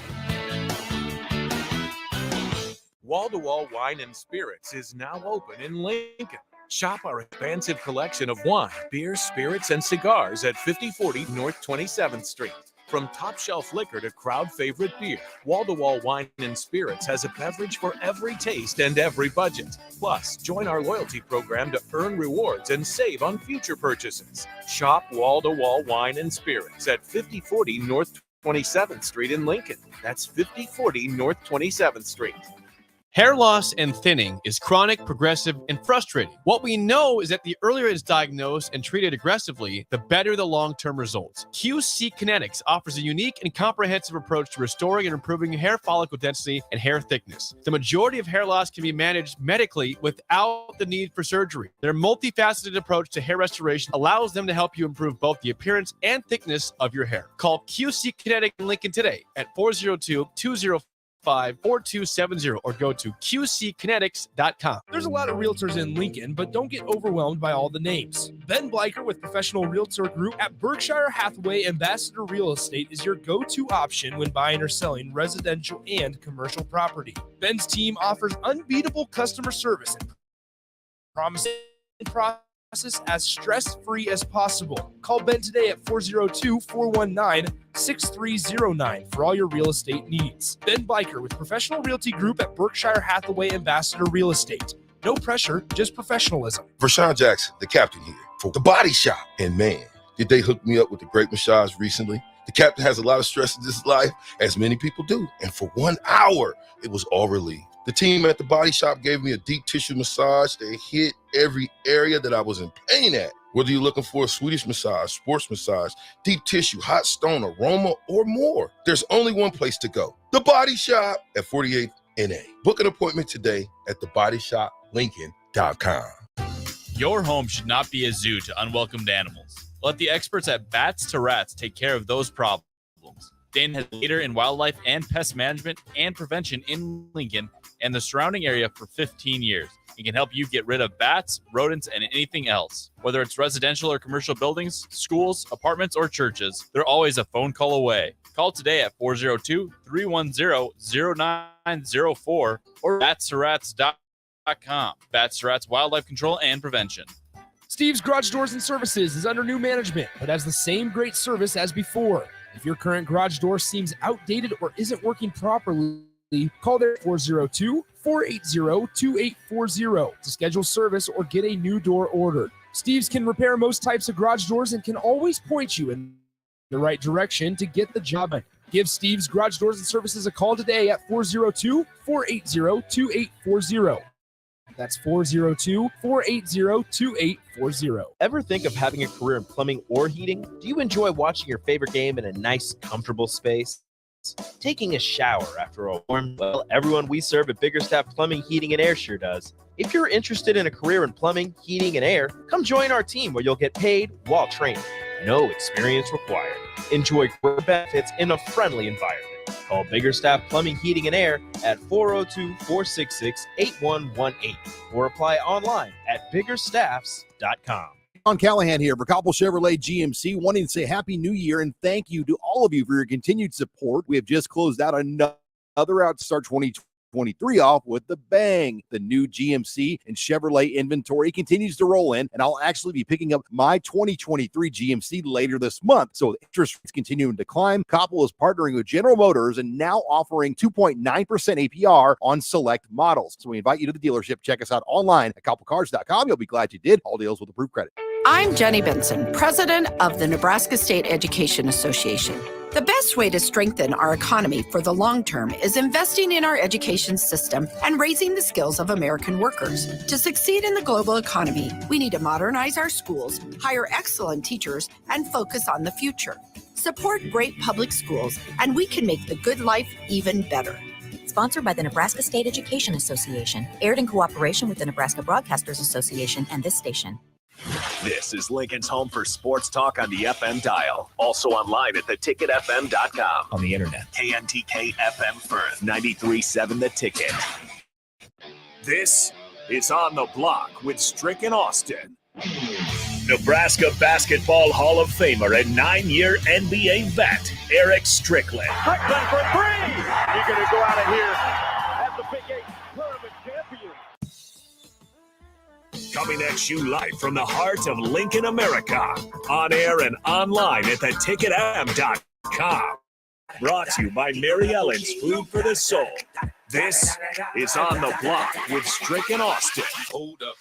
Wall-to-Wall Wine and Spirits is now open in Lincoln. Shop our expansive collection of wine, beer, spirits, and cigars at 5040 North 27th Street. From top shelf liquor to crowd favorite beer, Wall-to-Wall Wine and Spirits has a beverage for every taste and every budget. Plus, join our loyalty program to earn rewards and save on future purchases. Shop Wall-to-Wall Wine and Spirits at 5040 North 27th Street in Lincoln. That's 5040 North 27th Street. Hair loss and thinning is chronic, progressive, and frustrating. What we know is that the earlier it's diagnosed and treated aggressively, the better the long-term results. QC Kinetics offers a unique and comprehensive approach to restoring and improving hair follicle density and hair thickness. The majority of hair loss can be managed medically without the need for surgery. Their multifaceted approach to hair restoration allows them to help you improve both the appearance and thickness of your hair. Call QC Kinetics in Lincoln today at 402-205-4270 or go to qckinetics.com. There's a lot of realtors in Lincoln, but don't get overwhelmed by all the names. Ben Bleicher with Professional Realtor Group at Berkshire Hathaway Ambassador Real Estate is your go-to option when buying or selling residential and commercial property. Ben's team offers unbeatable customer service and promises process as stress-free as possible. Call Ben today at 402-419-6309 for all your real estate needs. Ben Bleicher with Professional Realty Group at Berkshire Hathaway Ambassador Real Estate. No pressure, just professionalism. Vershawn Jackson, the captain here for The Body Shop. And man, did they hook me up with a great massage recently. The captain has a lot of stress in his life, as many people do. And for 1 hour, it was all relieved. The team at The Body Shop gave me a deep tissue massage that hit every area that I was in pain at. Whether you're looking for a Swedish massage, sports massage, deep tissue, hot stone, aroma, or more, there's only one place to go. The Body Shop at 48th NA. Book an appointment today at thebodyshoplincoln.com. Your home should not be a zoo to unwelcomed animals. Let the experts at Bats to Rats take care of those problems. Dane has a leader in wildlife and pest management and prevention in Lincoln and the surrounding area for 15 years. He can help you get rid of bats, rodents, and anything else. Whether it's residential or commercial buildings, schools, apartments, or churches, they're always a phone call away. Call today at 402-310-0904 or batstoRats.com. Bats to Rats Wildlife Control and Prevention. Steve's Garage Doors and Services is under new management, but has the same great service as before. If your current garage door seems outdated or isn't working properly, call their 402-480-2840 to schedule service or get a new door ordered. Steve's can repair most types of garage doors and can always point you in the right direction to get the job done. Give Steve's Garage Doors and Services a call today at 402-480-2840. That's 402-480-2840. Ever think of having a career in plumbing or heating? Do you enjoy watching your favorite game in a nice, comfortable space? Taking a shower after a warm, well, everyone we serve at Biggerstaff Plumbing, Heating, and Air sure does. If you're interested in a career in plumbing, heating, and air, come join our team where you'll get paid while training. No experience required. Enjoy career benefits in a friendly environment. Call Biggerstaff Plumbing, Heating, and Air at 402-466-8118 or apply online at biggerstaffs.com. John Callahan here for Coppell Chevrolet GMC, wanting to say Happy New Year and thank you to all of you for your continued support. We have just closed out another out to start 2023 off with the bang. The new GMC and Chevrolet inventory continues to roll in, and I'll actually be picking up my 2023 GMC later this month. So the interest rates continuing to climb. Coppell is partnering with General Motors and now offering 2.9% APR on select models. So we invite you to the dealership. Check us out online at CoppellCars.com. You'll be glad you did. All deals with approved credit. I'm Jenny Benson, president of the Nebraska State Education Association. The best way to strengthen our economy for the long term is investing in our education system and raising the skills of American workers. To succeed in the global economy, we need to modernize our schools, hire excellent teachers, and focus on the future. Support great public schools, and we can make the good life even better. Sponsored by the Nebraska State Education Association. Aired in cooperation with the Nebraska Broadcasters Association and this station. This is Lincoln's home for sports talk on the FM dial. Also online at theticketfm.com. On the internet. KNTK FM Firth, 93.7 The Ticket. This is On the Block with Strick and Austin. Nebraska Basketball Hall of Famer and 9-year NBA vet, Eric Strickland. Strickland for three. You're going to go out of here at the Big 8. Coming at you live from the heart of Lincoln, America. On air and online at theticketfm.com. Brought to you by Mary Ellen's Food for the Soul. This is On the Block with Strick and Austin. Hold up.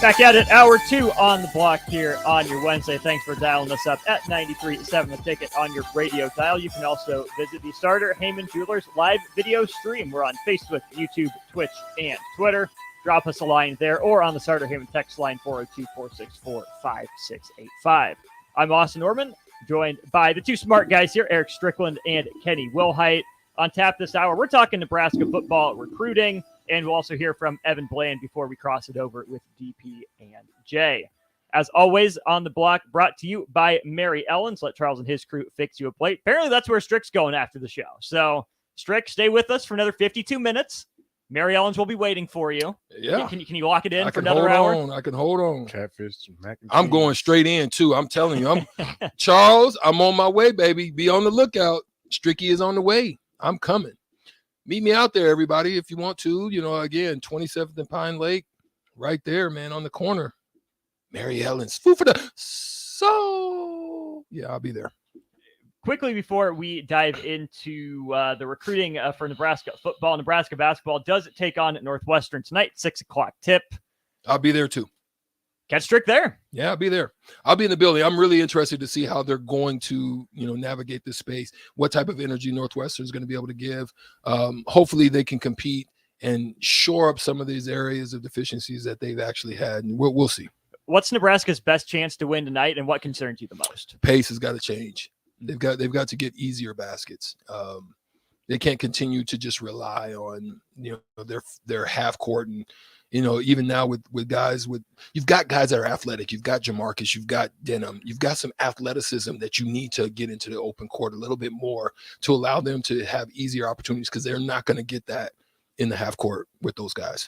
Back at it, hour 2 on the block here on your Wednesday. Thanks for dialing us up at 93.7 The Ticket on your radio dial. You can also visit the Starter Heyman Jewelers live video stream. We're on Facebook, YouTube, Twitch, and Twitter. Drop us a line there or on the Starter Heyman text line 402-464-5685. I'm Austin Norman, joined by the two smart guys here, Eric Strickland and Kenny Wilhite. On tap this hour, we're talking Nebraska football recruiting. And we'll also hear from Evan Bland before we cross it over with DP and Jay. As always, On the Block, brought to you by Mary Ellen's. Let Charles and his crew fix you a plate. Apparently, that's where Strick's going after the show. So, Strick, stay with us for another 52 minutes. Mary Ellen's will be waiting for you. Yeah. Can you lock it in I for can another hold hour? on. I can hold on. Catfish, mac and I'm cheese. going straight in, too. I'm telling you. Charles, I'm on my way, baby. Be on the lookout. Stricky is on the way. I'm coming. Meet me out there, everybody, if you want to. You know, again, 27th and Pine Lake, right there, man, on the corner. Mary Ellen's Food for the Soul. Yeah, I'll be there. Quickly before we dive into the recruiting for Nebraska football, Nebraska basketball does take on Northwestern tonight, 6 o'clock tip. I'll be there, too. Catch Strick there. Yeah, I'll be there. I'll be in the building. I'm really interested to see how they're going to, navigate this space, what type of energy Northwestern is going to be able to give. Hopefully they can compete and shore up some of these areas of deficiencies that they've actually had. And we'll see. What's Nebraska's best chance to win tonight, and what concerns you the most? Pace has got to change. They've got to get easier baskets. They can't continue to just rely on, their half court and, even now with guys you've got guys that are athletic. You've got Jamarcus, you've got Denham, you've got some athleticism that you need to get into the open court a little bit more to allow them to have easier opportunities, because they're not going to get that in the half court with those guys.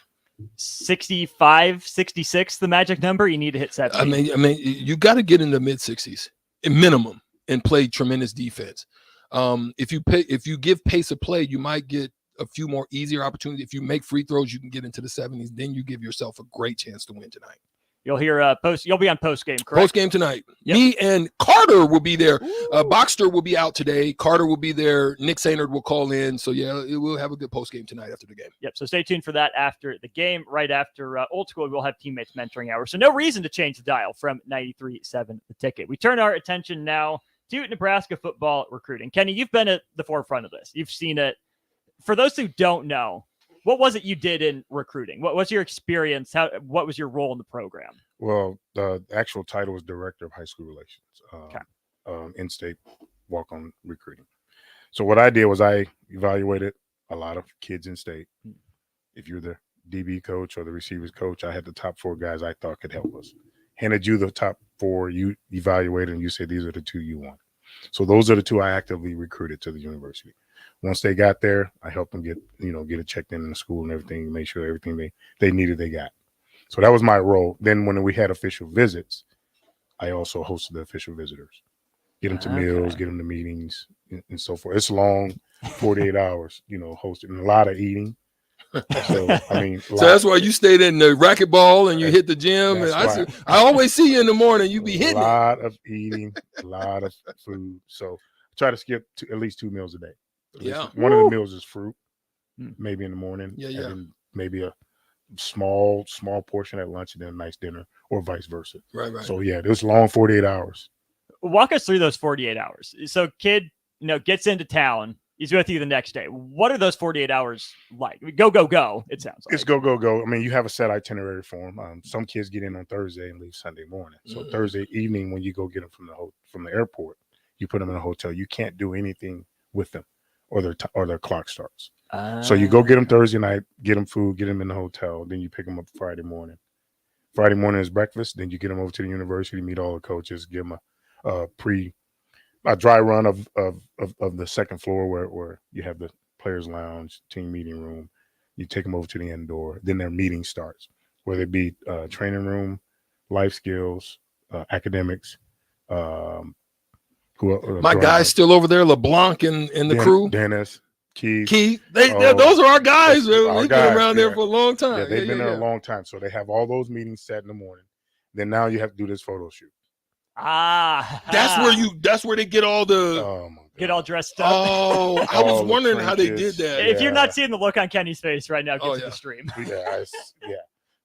65, 66, the magic number. You need to hit 70. I mean, you got to get in the mid 60s minimum and play tremendous defense. If you give pace of play, you might get a few more easier opportunities. If you make free throws, you can get into the 70s. Then you give yourself a great chance to win tonight. You'll hear you'll be on post game, correct? Post game tonight. Yep. Me and Carter will be there. Boxster will be out today. Carter will be there. Nick Sainerd will call in. So yeah, we'll have a good post game tonight after the game. Yep. So stay tuned for that after the game. Right after Old School, we'll have teammates mentoring hour. So no reason to change the dial from 93.7 The Ticket. We turn our attention now to Nebraska football recruiting. Kenny, you've been at the forefront of this. You've seen it. For those who don't know, what was it you did in recruiting? What was your experience? What was your role in the program? Well, the actual title was Director of High School Relations, in-state walk-on recruiting. So what I did was I evaluated a lot of kids in state. If you're the DB coach or the receivers coach, I had the top 4 guys I thought could help us. Handed you the top 4, you evaluated, and you said these are the 2 you want. So those are the 2 I actively recruited to the university. Once they got there, I helped them get it checked in the school and everything, make sure everything they needed, they got. So that was my role. Then when we had official visits, I also hosted the official visitors. Get them to meals, get them to meetings, and so forth. It's long, 48 hours, hosting, a lot of eating. So that's why you stayed in the racquetball and you hit the gym. And I always see you in the morning. You be hitting a lot of eating, a lot of food. So I try to skip at least 2 meals a day. Yeah, one of the meals is fruit, maybe in the morning. Yeah. And maybe a small portion at lunch, and then a nice dinner, or vice versa. Right. So yeah, this long 48 hours. Walk us through those 48 hours. So kid, gets into town. He's with you the next day. What are those 48 hours like? Go. It sounds like it's go. I mean, you have a set itinerary for them. Some kids get in on Thursday and leave Sunday morning. So Thursday evening, when you go get them from the airport, you put them in a hotel. You can't do anything with them, or their clock starts. So you go get them Thursday night, get them food, get them in the hotel. Then you pick them up Friday morning. Friday morning is breakfast. Then you get them over to the university, meet all the coaches, give them a dry run of the second floor where you have the players lounge, team meeting room. You take them over to the indoor. Then their meeting starts, whether it be training room, life skills, academics. My guy's still over there, LeBlanc and the crew. Dennis, Keith. Oh, Those are our guys. that's our We've guys, been around there yeah. for a long time. Yeah, they've been there yeah. a long time. So they have all those meetings set in the morning. Then now you have to do this photo shoot. That's where they get all the get all dressed up. Oh, I was wondering how they did that. If you're not seeing the look on Kenny's face right now, get to the stream.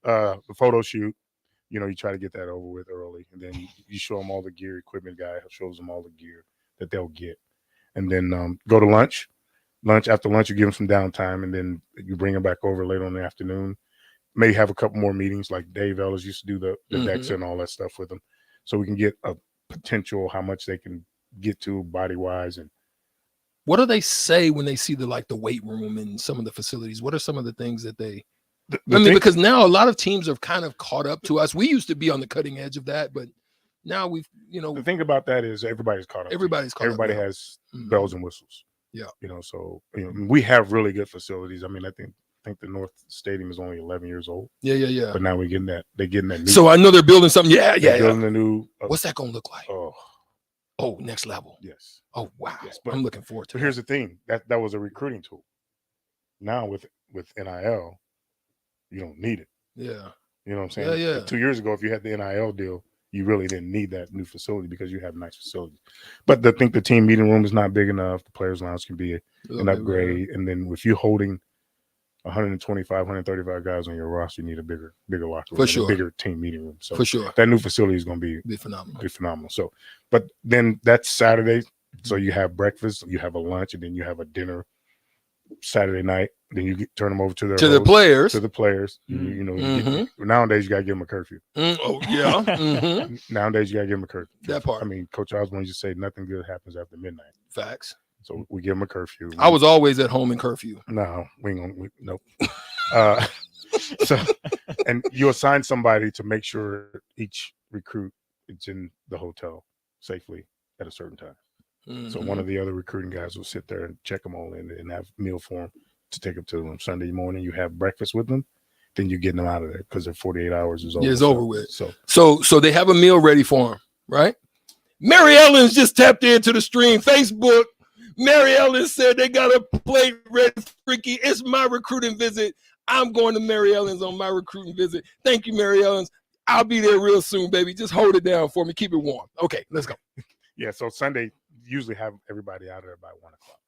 The photo shoot, you try to get that over with early, and then you show them all the gear. Equipment guy shows them all the gear that they'll get, and then go to lunch. After lunch, you give them some downtime, and then you bring them back over later in the afternoon. May have a couple more meetings, like Dave Ellis used to do the decks and all that stuff with them, so we can get a potential how much they can get to body wise. And what do they say when they see the weight room and some of the facilities? What are some of the things that they? Because now a lot of teams have kind of caught up to us. We used to be on the cutting edge of that, but now we've the thing about that is everybody's caught up. Everybody has bells and whistles. Yeah, so we have really good facilities. I mean, I think the North Stadium is only 11 years old. Yeah. But now we're getting that. They're getting that new. So I know they're building something. Yeah. Building the new. What's that going to look like? Oh, next level. Yes. Oh, wow. Yes, I'm looking forward to But it. here's the thing. That was a recruiting tool. Now with NIL, you don't need it. Yeah. You know what I'm saying? Yeah. 2 years ago, if you had the NIL deal, you really didn't need that new facility because you have nice facilities. But I think the team meeting room is not big enough. The players' lounge can be an upgrade. And then if you're holding 125, 135 guys on your roster, you need a bigger locker room, For sure. a bigger team meeting room. So For sure. that new facility is going to be phenomenal. Be phenomenal. So, but then that's Saturday. So you have breakfast, you have a lunch, and then you have a dinner Saturday night. Then you turn them over to their To the host, players. To the players. Nowadays you got to give them a curfew. Oh yeah. Mhm. Nowadays you got to give them a curfew. That part. I mean, Coach Osborne used to say nothing good happens after midnight. Facts. So we give them a curfew. I was always at home in curfew. No, nope. So, and you assign somebody to make sure each recruit is in the hotel safely at a certain time. So one of the other recruiting guys will sit there and check them all in and have meal for them to take them to them. Sunday morning, you have breakfast with them. Then you're getting them out of there because their 48 hours is over. Yeah, it's over with. So they have a meal ready for them, right? Mary Ellen's just tapped into the stream. Facebook. Mary Ellen said they got a plate ready for Ricky. It's my recruiting visit. I'm going to Mary Ellen's on my recruiting visit. Thank you, Mary Ellen's. I'll be there real soon, baby. Just hold it down for me. Keep it warm. Okay, let's go. Yeah, so Sunday usually have everybody out of there by 1 o'clock.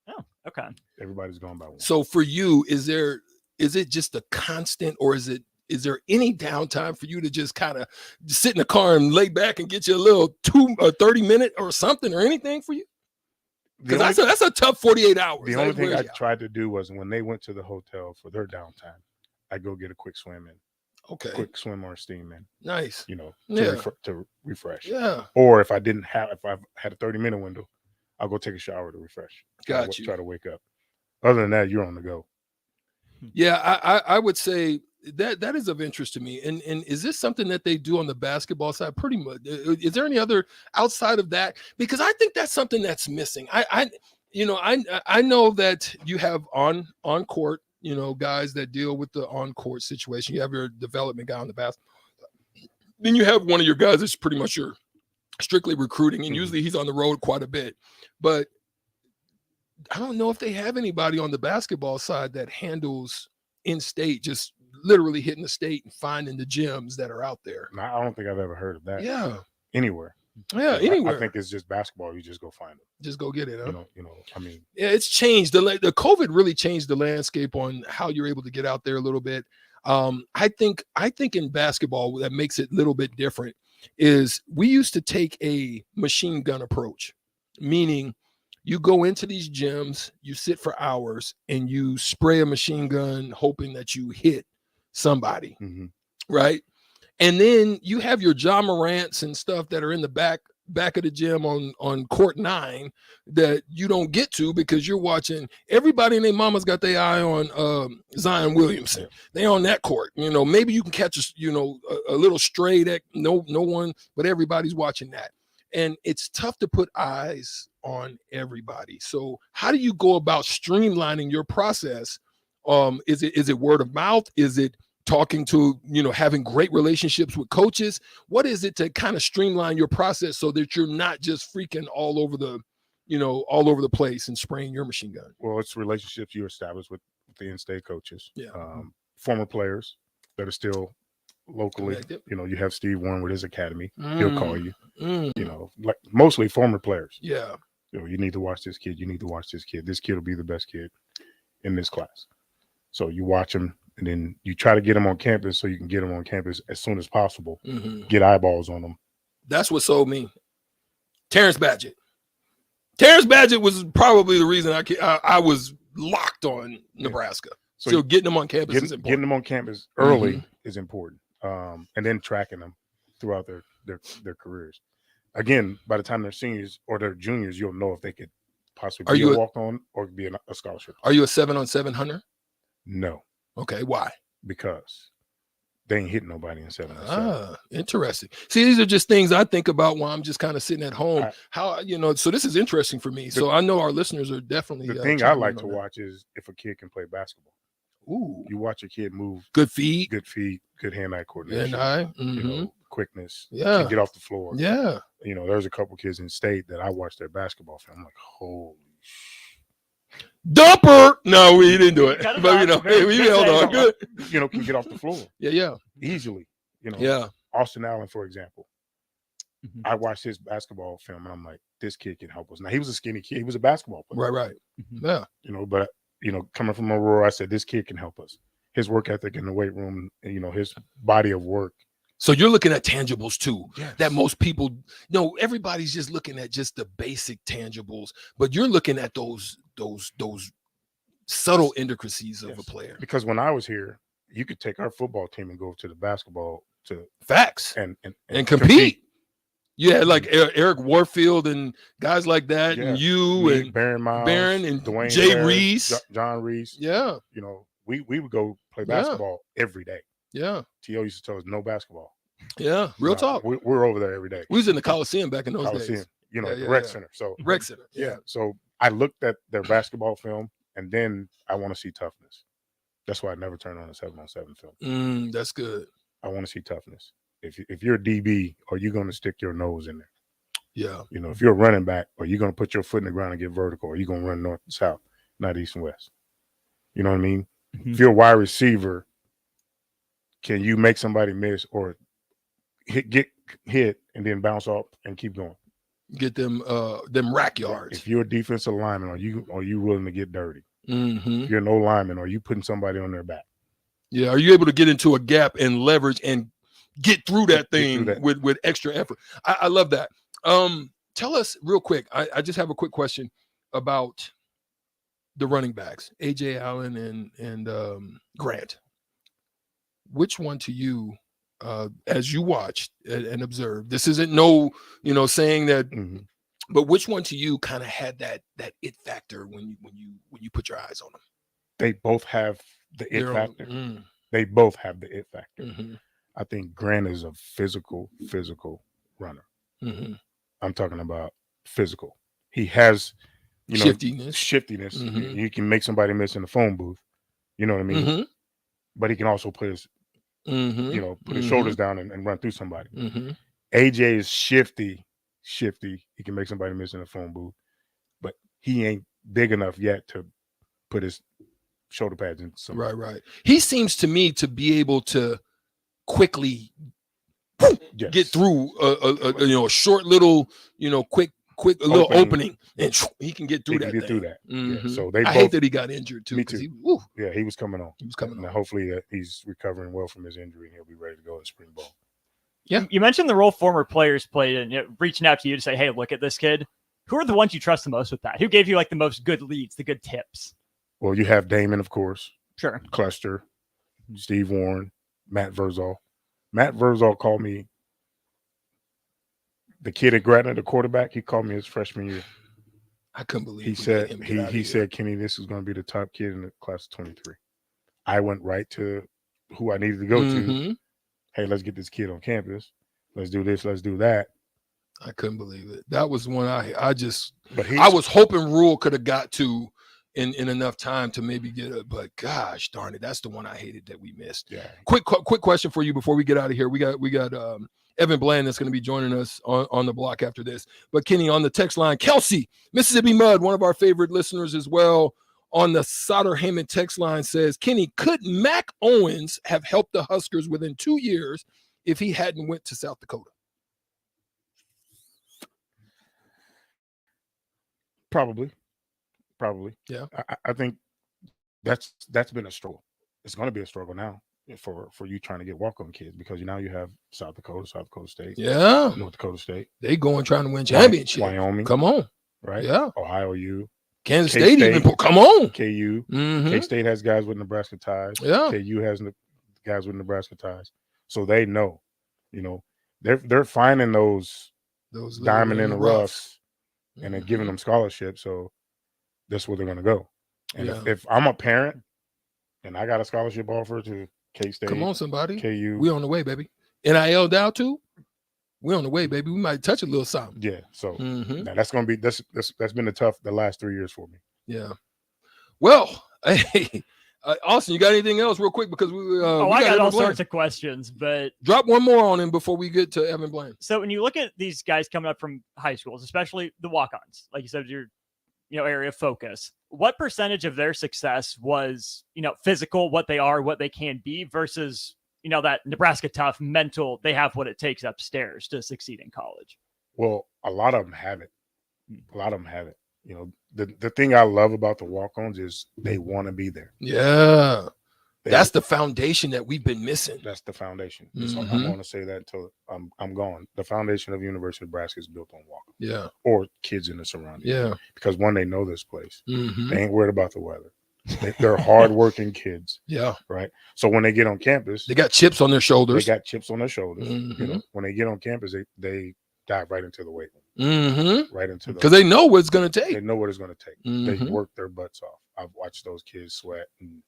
Oh, okay. Everybody's going by 1. So for you, is it just a constant, or is there any downtime for you to just kind of sit in the car and lay back and get you a little 30-minute or something or anything for you? Because that's a tough 48 hours. The only thing I tried to do was when they went to the hotel for their downtime, I go get a quick swim in. Okay. Quick swim or steam in. Nice. To refresh. Yeah. Or if I've had a 30-minute window, I'll go take a shower to refresh. Got you. Try to wake up. Other than that, you're on the go. Yeah, I would say that is of interest to me. And is this something that they do on the basketball side? Pretty much. Is there any other outside of that? Because I think that's something that's missing. I know that you have on court, guys that deal with the on court situation. You have your development guy on the basketball. Then you have one of your guys that's pretty much your strictly recruiting, and usually he's on the road quite a bit. But I don't know if they have anybody on the basketball side that handles in-state, just literally hitting the state and finding the gems that are out there. I don't think I've ever heard of that. Yeah. Anywhere. Yeah, anywhere. I think it's just basketball. You just go find them. Just go get it. Huh? I mean. Yeah, it's changed. The COVID really changed the landscape on how you're able to get out there a little bit. I think in basketball that makes it a little bit different is we used to take a machine gun approach, meaning you go into these gyms, you sit for hours, and you spray a machine gun hoping that you hit somebody, right? And then you have your John Morants and stuff that are in the back of the gym on court 9 that you don't get to because you're watching everybody and their mama's got their eye on Zion Williamson. They on that court. Maybe you can catch a little stray that no one, but everybody's watching that. And it's tough to put eyes on everybody. So how do you go about streamlining your process? Is it word of mouth? Is it talking to, having great relationships with coaches? What is it to kind of streamline your process so that you're not just freaking all over the all over the place and spraying your machine gun? Well, it's relationships you establish with the in-state coaches. Yeah. Former players that are still locally. Connected. You have Steve Warren with his academy. He'll call you. Mm. Like mostly former players. Yeah. You need to watch this kid. You need to watch this kid. This kid will be the best kid in this class. So you watch him, and then you try to get him on campus so you can get him on campus as soon as possible. Get eyeballs on him. That's what sold me. Terrence Badgett. Terrence Badgett was probably the reason I was locked on Nebraska. So getting them on campus is important. Getting them on campus early is important, and then tracking them throughout their careers. Again, by the time they're seniors or they're juniors, you'll know if they could possibly be a walk-on or be a scholarship. Are you a 7-on-7 hunter? No. Okay, why? Because they ain't hitting nobody in 7-on-7. Interesting. See, these are just things I think about while I'm just kind of sitting at home. So this is interesting for me. So I know our listeners are definitely. The thing I like to watch is if a kid can play basketball. Ooh. You watch a kid move. Good feet, good hand-eye coordination. Hand-eye. Quickness. Yeah. Can get off the floor. Yeah. There's a couple kids in state that I watched their basketball film. I'm like, holy Dumper. No, we didn't do it. But we held on. Good. Can get off the floor. Yeah. Easily. Yeah. Austin Allen, for example. I watched his basketball film and I'm like, this kid can help us. Now he was a skinny kid. He was a basketball player. Right. Yeah. But coming from Aurora, I said, this kid can help us. His work ethic in the weight room, his body of work. So you're looking at tangibles too, yes. That most people everybody's just looking at just the basic tangibles, but you're looking at those subtle intricacies of a player. Because when I was here, you could take our football team and go to the basketball to facts and compete. Yeah, like Eric Warfield and guys like that, and you and Baron Miles, Barron and Dwayne Jay Harris, Reese, John Reese. Yeah, we would go play basketball every day. Yeah, T.O. used to tell us no basketball. Yeah, real talk. We're over there every day. We was in the Coliseum back in those days. The rec center. So rec center. Yeah. So I looked at their basketball film, and then I want to see toughness. That's why I never turn on a 7-on-7 film. That's good. I want to see toughness. If you're a DB, are you going to stick your nose in there? Yeah. If you're a running back, are you going to put your foot in the ground and get vertical? Or are you going to run north and south, not east and west? You know what I mean? If you're a wide receiver, can you make somebody miss or get hit and then bounce off and keep going? Get them rack yards. If you're a defensive lineman, are you willing to get dirty? Mm-hmm. If you're no lineman, are you putting somebody on their back? Yeah. Are you able to get into a gap and leverage and get through that thing with extra effort? I love that. Tell us real quick. I just have a quick question about the running backs, AJ Allen and Grant. Which one to you, as you watched and observed, this isn't saying that, but which one to you kind of had that it factor when you put your eyes on them? They both have the it factor. They both have the it factor. I think Grant is a physical runner. I'm talking about physical. He has, shiftiness. He can make somebody miss in the phone booth. You know what I mean? But he can also put his, put his shoulders down and run through somebody. AJ is shifty. He can make somebody miss in the phone booth, but he ain't big enough yet to put his shoulder pads in somebody. Right. He seems to me to be able to quickly get through a short little, quick little opening, and he can get through that. Yeah, so I hate that he got injured too. Me too. He was coming on. Now, hopefully he's recovering well from his injury and he'll be ready to go in spring ball. Yeah. You mentioned the role former players played and reaching out to you to say, hey, look at this kid. Who are the ones you trust the most with that? Who gave you like the most good leads, the good tips? Well, you have Damon, of course. Sure. Cluster, Steve Warren, Matt Verzal. Matt Verzal called me. The kid at Grattan, the quarterback, he called me his freshman year. I couldn't believe he said, Kenny, this is going to be the top kid in the class of 23. I went right to who I needed to go to. Hey, let's get this kid on campus. Let's do this. Let's do that. I couldn't believe it. That was one I was hoping Rule could have got to in enough time to maybe get it. But gosh darn it, that's the one I hated that we missed. Yeah. Quick question for you before we get out of here. We got Evan Bland that's going to be joining us on the block after this. But Kenny, on the text line, Kelsey, Mississippi Mud, one of our favorite listeners as well, on the Solder Heyman text line says, Kenny, could Mac Owens have helped the Huskers within 2 years if he hadn't went to South Dakota? Probably. Yeah. I think that's been a struggle. It's going to be a struggle now for you trying to get walk-on kids, because now you have South Dakota State, Yeah. North Dakota State, They going trying to win championship. Wyoming, Come on. right? Yeah. Ohio U, Kansas State even come on. KU, Mhm. K-State has guys with Nebraska ties. Yeah. KU has guys with Nebraska ties, so they know, they're finding those little diamond in the roughs. roughs, and they're giving them scholarships. So that's where they're going to go. And Yeah. if I'm a parent and I got a scholarship offer to K-State, Come on, somebody. KU, We on the way, baby. NIL down too. We on the way, baby. We might touch a little something. yeah. So Mhm. now that's going to be that's been the last 3 years for me. Yeah. Well, hey, Austin, you got anything else real quick? Because we I got got Evan all Bland. sorts of questions, but Drop one more on him before we get to Evan Bland. so when you look at these guys coming up from high schools, especially the walk-ons, like you said, your area of focus, what percentage of their success was physical, what they are, what they can be, versus that Nebraska tough mental, they have what it takes upstairs to succeed in college? Well, a lot of them have it. The thing I love about the walk-ons is they want to be there. Yeah. That's the foundation that we've been missing. That's the foundation. So I'm Mhm. going to say that until I'm gone. The foundation of University of Nebraska is built on walk-ons. Yeah. Or kids in the surrounding. Yeah. Because one, they know this place. Mhm. They ain't worried about the weather. They're hardworking kids. Yeah. Right. So when they get on campus, They got chips on their shoulders. They got chips on their shoulders. Mhm. When they get on campus, they dive right into the weight room. Mm-hmm. Right into the, Because they know what it's going to take. They know what it's going to take. They Mhm. work their butts off. I've watched those kids sweat, and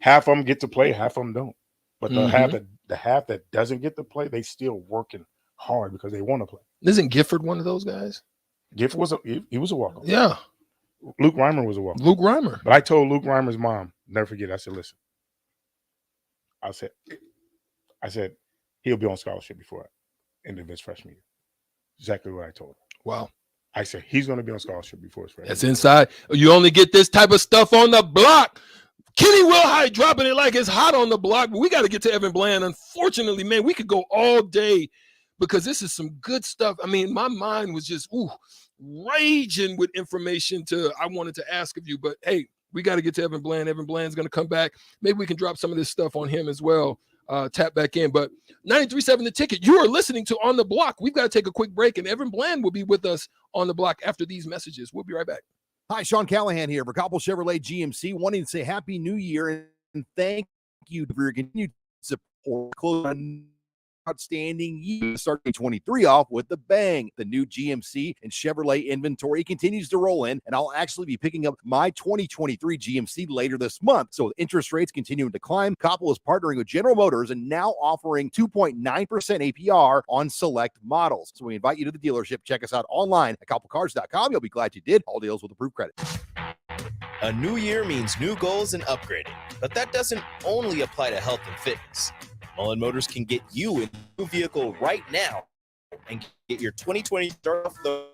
half of them get to play, half of them don't. But the half that doesn't get to play, they still working hard because they want to play. Isn't Gifford one of those guys? Gifford was a walk-on. Yeah. Luke Reimer was a walk-on. Luke Reimer. But I told Luke Reimer's mom, never forget. I said, listen. I said he'll be on scholarship before end of his freshman year. Exactly what I told him. Wow. I said he's going to be on scholarship before his freshman That's year. inside. You only get this type of stuff on the block. Kenny Wilhite dropping it like it's hot on the block, but we got to get to Evan Bland. Unfortunately, man, we could go all day because this is some good stuff. I mean, my mind was just raging with information I wanted to ask of you, but hey, we got to get to Evan Bland. Evan Bland's going to come back. Maybe we can drop some of this stuff on him as well. Tap back in. But 93.7 The Ticket, you are listening to On the Block. We've got to take a quick break, and Evan Bland will be with us on the block after these messages. We'll be right back. Hi, Sean Callahan here for Coppell Chevrolet GMC, wanting to say Happy New Year and thank you for your continued support. Close on outstanding year, starting 23 off with the bang. The new GMC and Chevrolet inventory continues to roll in, and I'll actually be picking up my 2023 GMC later this month. So with interest rates continuing to climb, Coppell is partnering with General Motors and now offering 2.9% APR on select models. So we invite you to the dealership. Check us out online at CoppellCars.com. You'll be glad you did. All deals with approved credit. A new year means new goals and upgrading, but that doesn't only apply to health and fitness. Mullen Motors can get you a new vehicle right now and get your 2020 start off the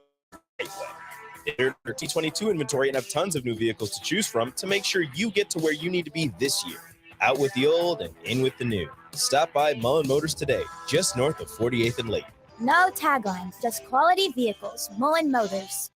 right way. They're their T22 inventory and have tons of new vehicles to choose from to make sure you get to where you need to be this year. Out with the old and in with the new. Stop by Mullen Motors today, just north of 48th and Lake. No taglines, just quality vehicles. Mullen Motors.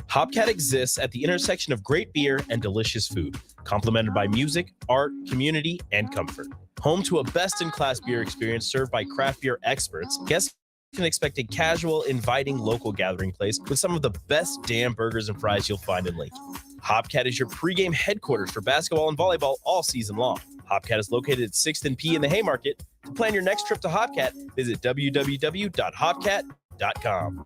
Hopcat exists at the intersection of great beer and delicious food, complemented by music, art, community, and comfort. Home to a best-in-class beer experience served by craft beer experts, guests can expect a casual, inviting local gathering place with some of the best damn burgers and fries you'll find in Lincoln. Hopcat is your pregame headquarters for basketball and volleyball all season long. Hopcat is located at 6th and P in the Haymarket. To plan your next trip to Hopcat, visit www.hopcat.com.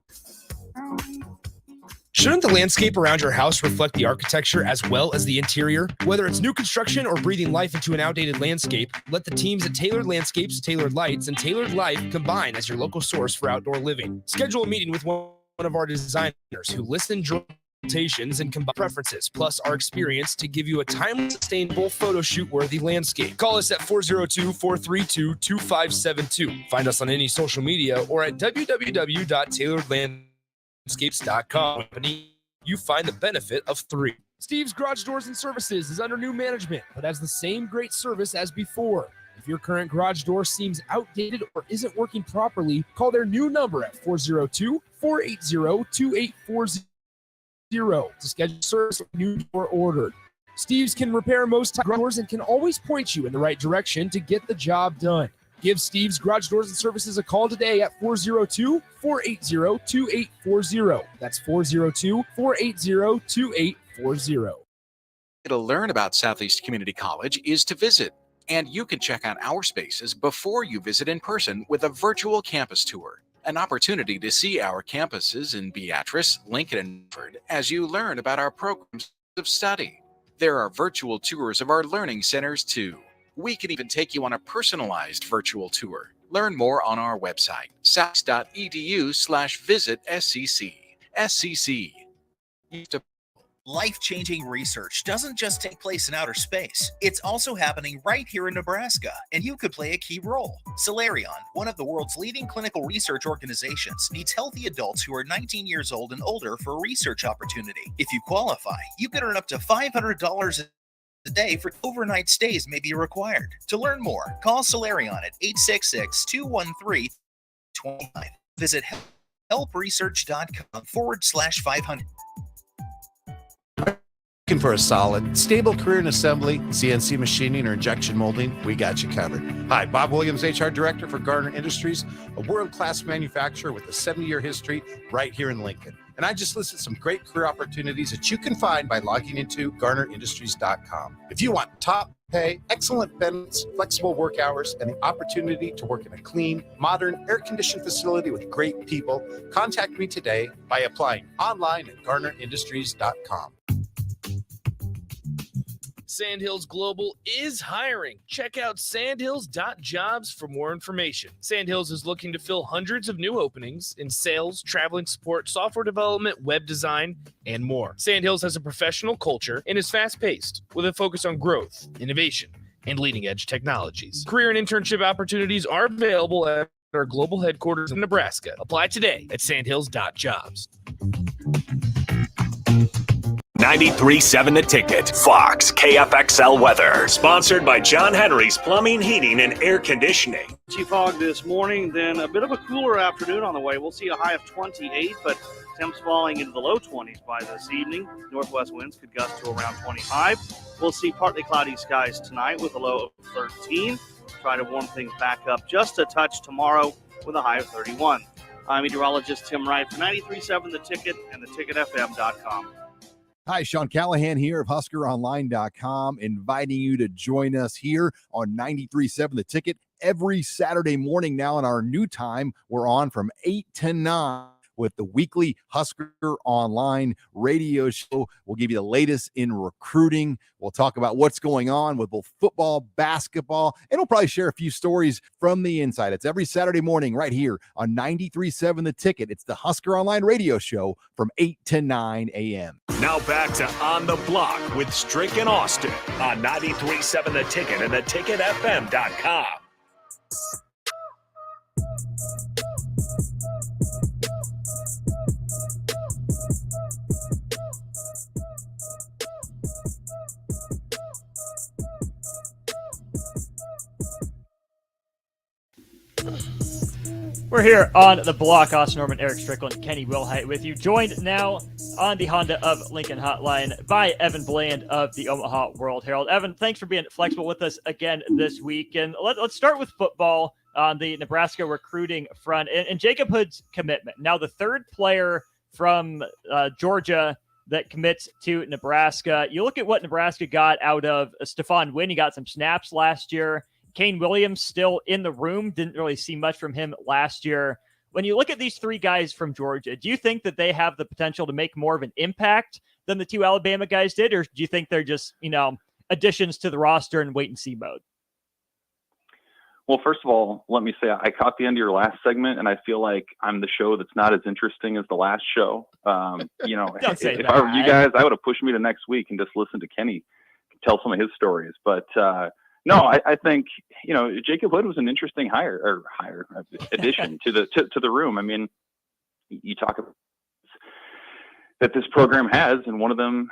Shouldn't the landscape around your house reflect the architecture as well as the interior? Whether it's new construction or breathing life into an outdated landscape, let the teams at Tailored Landscapes, Tailored Lights, and Tailored Life combine as your local source for outdoor living. Schedule a meeting with one of our designers who listen, join consultations and combine preferences, plus our experience to give you a timely, sustainable, photo shoot-worthy landscape. Call us at 402-432-2572. Find us on any social media or at www.tailoredlandscapes.com. You find the benefit of 3. Steve's Garage Doors and Services is under new management, but has the same great service as before. If your current garage door seems outdated or isn't working properly, call their new number at 402-480-2840 to schedule service or new door ordered. Steve's can repair most garage doors and can always point you in the right direction to get the job done. Give Steve's Garage Doors and Services a call today at 402-480-2840. That's 402-480-2840. To learn about Southeast Community College is to visit, and you can check out our spaces before you visit in person with a virtual campus tour. An opportunity to see our campuses in Beatrice, Lincoln, and Medford as you learn about our programs of study. There are virtual tours of our learning centers too. We can even take you on a personalized virtual tour. Learn more on our website, south.edu/visit SCC. SCC. Life-changing research doesn't just take place in outer space. It's also happening right here in Nebraska, and you could play a key role. Solarion, one of the world's leading clinical research organizations, needs healthy adults who are 19 years old and older for a research opportunity. If you qualify, you can earn up to $500 a day for overnight stays may be required. To learn more, call Solarion at 866-213-25. Visit helpresearch.com/500. Looking for a solid, stable career in assembly, CNC machining, or injection molding? We got you covered. Hi, Bob Williams, HR Director for Garner Industries, a world-class manufacturer with a 70-year history right here in Lincoln. And I just listed some great career opportunities that you can find by logging into GarnerIndustries.com. If you want top pay, excellent benefits, flexible work hours, and the opportunity to work in a clean, modern, air-conditioned facility with great people, contact me today by applying online at GarnerIndustries.com. Sandhills Global is hiring. Check out sandhills.jobs for more information. Sandhills is looking to fill hundreds of new openings in sales, traveling support, software development, web design, and more. Sandhills has a professional culture and is fast-paced with a focus on growth, innovation, and leading-edge technologies. Career and internship opportunities are available at our global headquarters in Nebraska. Apply today at sandhills.jobs. 93.7 The Ticket. Fox KFXL weather. Sponsored by John Henry's Plumbing, Heating, and Air Conditioning. Chief fog this morning, then a bit of a cooler afternoon on the way. We'll see a high of 28, but temps falling into the low 20s by this evening. Northwest winds could gust to around 25. We'll see partly cloudy skies tonight with a low of 13. Try to warm things back up just a touch tomorrow with a high of 31. I'm meteorologist Tim Wright for 93.7 The Ticket and theticketfm.com. Hi, Sean Callahan here of HuskerOnline.com, inviting you to join us here on 93.7 The Ticket every Saturday morning now in our new time. We're on from 8 to 9 with the weekly Husker Online radio show. We'll give you the latest in recruiting. We'll talk about what's going on with both football, basketball, and we'll probably share a few stories from the inside. It's every Saturday morning right here on 93.7 The Ticket. It's the Husker Online radio show from 8 to 9 a.m. Now back to On the Block with Strick and Austin on 93.7 The Ticket and theticketfm.com. We're here on the block. Austin Norman, Eric Strickland, Kenny Wilhite with you. Joined now on the Honda of Lincoln hotline by Evan Bland of the Omaha World Herald. Evan, thanks for being flexible with us again this week. And let's start with football on the Nebraska recruiting front and Jacob Hood's commitment. Now the third player from Georgia that commits to Nebraska. You look at what Nebraska got out of Stephon Wynn. He got some snaps last year. Kane Williams still in the room. Didn't really see much from him last year. When you look at these three guys from Georgia, do you think that they have the potential to make more of an impact than the two Alabama guys did? Or do you think they're just, additions to the roster and wait and see mode? Well, first of all, let me say I caught the end of your last segment, and I feel like I'm the show that's not as interesting as the last show. Don't say if I were you that. guys, I would have pushed me to next week and just listened to Kenny tell some of his stories. But no, I think Jacob Hood was an interesting addition to the room. I mean, you talk about that this program has, and one of them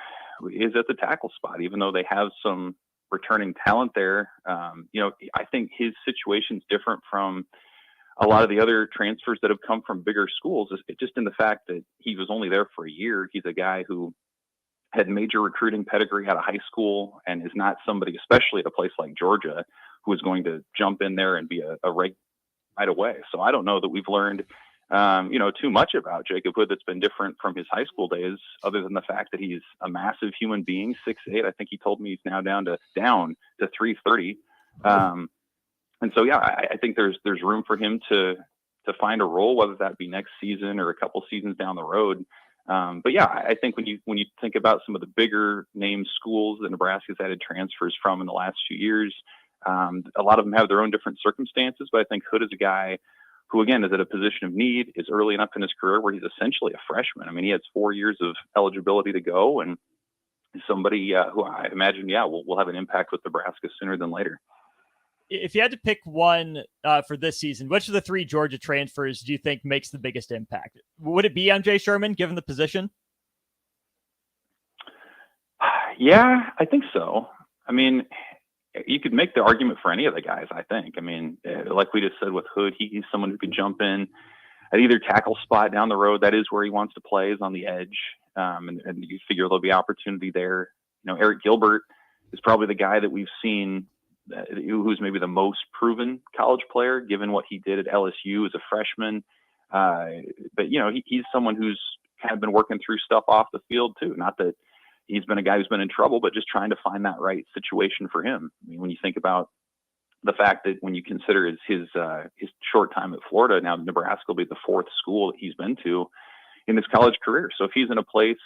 is at the tackle spot, even though they have some returning talent there. I think his situation's different from a lot of the other transfers that have come from bigger schools. It's just in the fact that he was only there for a year. He's a guy who had major recruiting pedigree out of high school and is not somebody, especially at a place like Georgia, who is going to jump in there and be a regular right away. So I don't know that we've learned too much about Jacob Hood that's been different from his high school days, other than the fact that he's a massive human being, 6'8". I think he told me he's now down to 330. And so, yeah, I think there's room for him to find a role, whether that be next season or a couple seasons down the road. But yeah, I think when you think about some of the bigger name schools that Nebraska's added transfers from in the last few years, a lot of them have their own different circumstances. But I think Hood is a guy who, again, is at a position of need, is early enough in his career where he's essentially a freshman. I mean, he has 4 years of eligibility to go, and somebody who I imagine, will have an impact with Nebraska sooner than later. If you had to pick one for this season, which of the 3 Georgia transfers do you think makes the biggest impact? Would it be MJ Sherman, given the position? Yeah, I think so. I mean, you could make the argument for any of the guys, I think. I mean, like we just said with Hood, he's someone who could jump in at either tackle spot down the road. That is where he wants to play, is on the edge. And you figure there'll be opportunity there. Eric Gilbert is probably the guy that we've seen who's maybe the most proven college player, given what he did at LSU as a freshman. But he's someone who's kind of been working through stuff off the field too. Not that he's been a guy who's been in trouble, but just trying to find that right situation for him. I mean, when you think about the fact that when you consider his short time at Florida, now Nebraska will be the 4th school that he's been to in his college career. So if he's in a place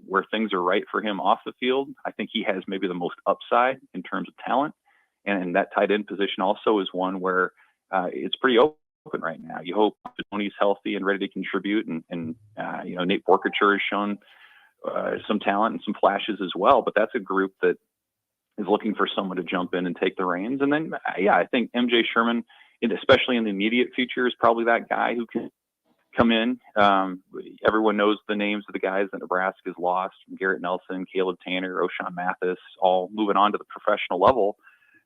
where things are right for him off the field, I think he has maybe the most upside in terms of talent. And that tight end position also is one where it's pretty open right now. You hope Tony's healthy and ready to contribute. And Nate Borkature has shown some talent and some flashes as well. But that's a group that is looking for someone to jump in and take the reins. And then, I think MJ Sherman, especially in the immediate future, is probably that guy who can come in. Everyone knows the names of the guys that Nebraska's lost: Garrett Nelson, Caleb Tanner, O'Shawn Mathis, all moving on to the professional level.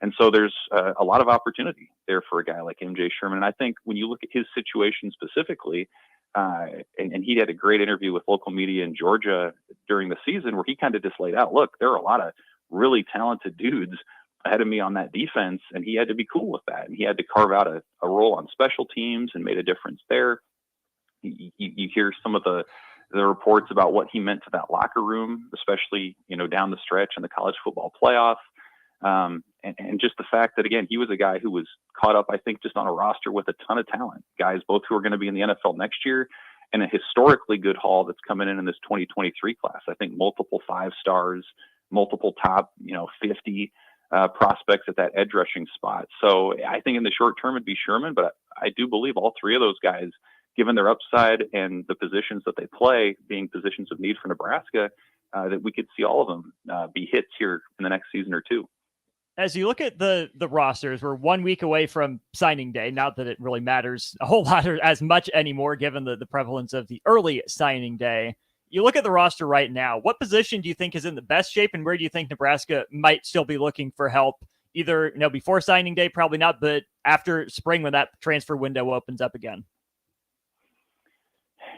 And so there's a lot of opportunity there for a guy like MJ Sherman. And I think when you look at his situation specifically, and he had a great interview with local media in Georgia during the season where he kind of just laid out, look, there are a lot of really talented dudes ahead of me on that defense, and he had to be cool with that. And he had to carve out a role on special teams and made a difference there. You hear some of the reports about what he meant to that locker room, especially, down the stretch in the college football playoff. And just the fact that, again, he was a guy who was caught up, I think, just on a roster with a ton of talent, guys, both who are going to be in the NFL next year, and a historically good haul that's coming in this 2023 class. I think multiple 5 stars, multiple top, 50 prospects at that edge rushing spot. So I think in the short term it'd be Sherman, but I do believe all 3 of those guys, given their upside and the positions that they play being positions of need for Nebraska, that we could see all of them be hits here in the next season or 2. As you look at the rosters, we're 1 week away from signing day. Not that it really matters a whole lot or as much anymore, given the prevalence of the early signing day. You look at the roster right now, what position do you think is in the best shape, and where do you think Nebraska might still be looking for help? Either before signing day, probably not, but after spring when that transfer window opens up again.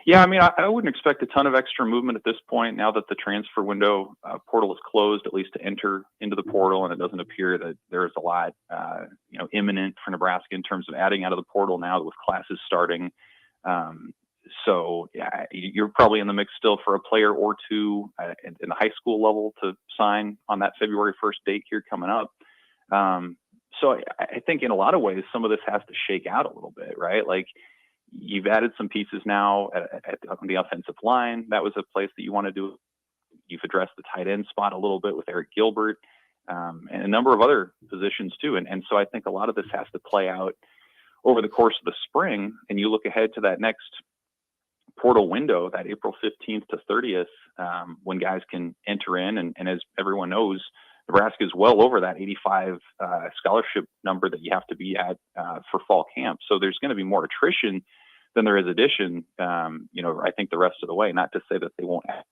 Yeah, I mean, I wouldn't expect a ton of extra movement at this point now that the transfer window portal is closed, at least to enter into the portal, and it doesn't appear that there's a lot, imminent for Nebraska in terms of adding out of the portal now with classes starting. So, yeah, you're probably in the mix still for a player or 2 in the high school level to sign on that February 1st date here coming up. So I think in a lot of ways, some of this has to shake out a little bit, right? Like, you've added some pieces now on the offensive line. That was a place that you want to do. You've addressed the tight end spot a little bit with Eric Gilbert. and a number of other positions too. And so I think a lot of this has to play out over the course of the spring. And you look ahead to that next portal window, that April 15th to 30th, when guys can enter in. And as everyone knows, Nebraska is well over that 85 scholarship number that you have to be at for fall camp. So there's going to be more attrition than there is addition, I think the rest of the way. Not to say that they won't have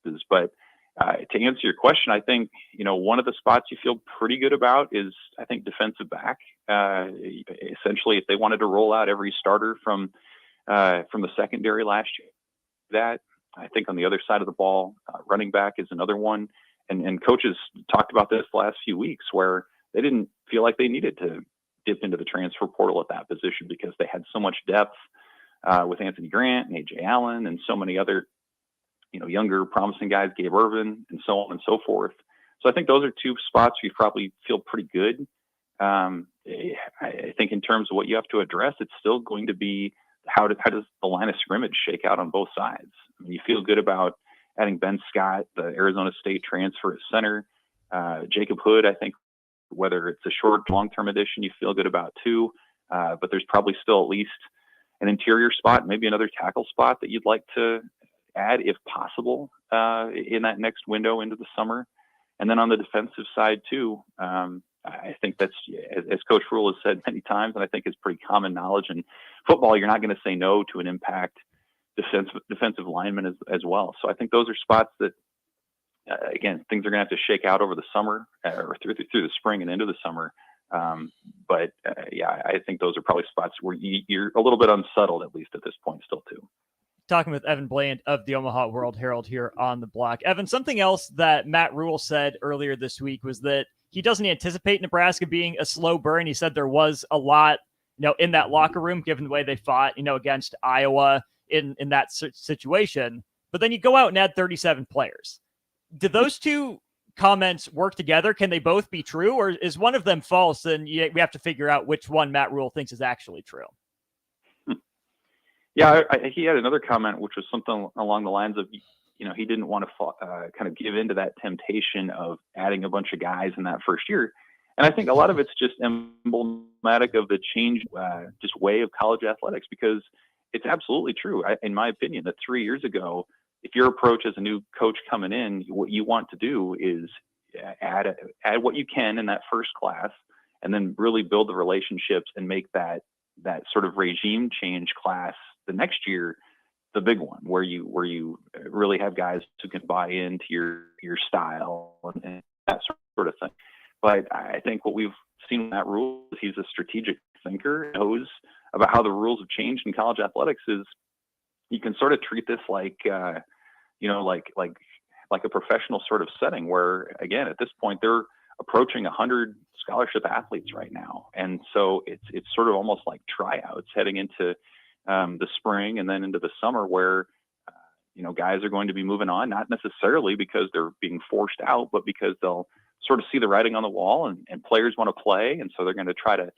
this, but to answer your question, I think, one of the spots you feel pretty good about is, I think, defensive back. Essentially, if they wanted to roll out every starter from the secondary last year, that I think on the other side of the ball, running back is another one. And coaches talked about this the last few weeks where they didn't feel like they needed to dip into the transfer portal at that position because they had so much depth with Anthony Grant and A.J. Allen and so many other, younger promising guys, Gabe Ervin, and so on and so forth. So I think those are two spots where you probably feel pretty good. I think in terms of what you have to address, it's still going to be how does the line of scrimmage shake out on both sides? I mean, you feel good about adding Ben Scott, the Arizona State transfer at center. Jacob Hood, I think, whether it's a short, long-term addition, you feel good about too. But there's probably still at least an interior spot, maybe another tackle spot that you'd like to add if possible in that next window into the summer. And then on the defensive side too, I think that's, as Coach Rule has said many times, and I think it's pretty common knowledge in football, you're not going to say no to an impact defensive lineman as well. So I think those are spots that, again, things are going to have to shake out over the summer or through the spring and into the summer. But I think those are probably spots where you're a little bit unsettled, at least at this point still too. Talking with Evan Bland of the Omaha World Herald here on the block. Evan, something else that Matt Rule said earlier this week was that he doesn't anticipate Nebraska being a slow burn. He said there was a lot, in that locker room, given the way they fought, against Iowa in that situation. But then you go out and add 37 players. Did those two comments work together? Can they both be true, or is one of them false? And we have to figure out which one Matt Rule thinks is actually true. Yeah, he had another comment, which was something along the lines of, he didn't want to kind of give into that temptation of adding a bunch of guys in that first year. And I think a lot of it's just emblematic of the change, just way of college athletics, because it's absolutely true, in my opinion, that 3 years ago, if your approach as a new coach coming in, what you want to do is add what you can in that first class, and then really build the relationships and make that sort of regime change class the next year the big one, where you really have guys who can buy into your style and that sort of thing. But I think what we've seen in that Rule is he's a strategic thinker, knows about how the rules have changed in college athletics. Is you can sort of treat this like a professional sort of setting where, again, at this point they're approaching 100 scholarship athletes right now, and so it's sort of almost like tryouts heading into the spring and then into the summer, where guys are going to be moving on, not necessarily because they're being forced out, but because they'll sort of see the writing on the wall, and players want to play, and so they're going to try to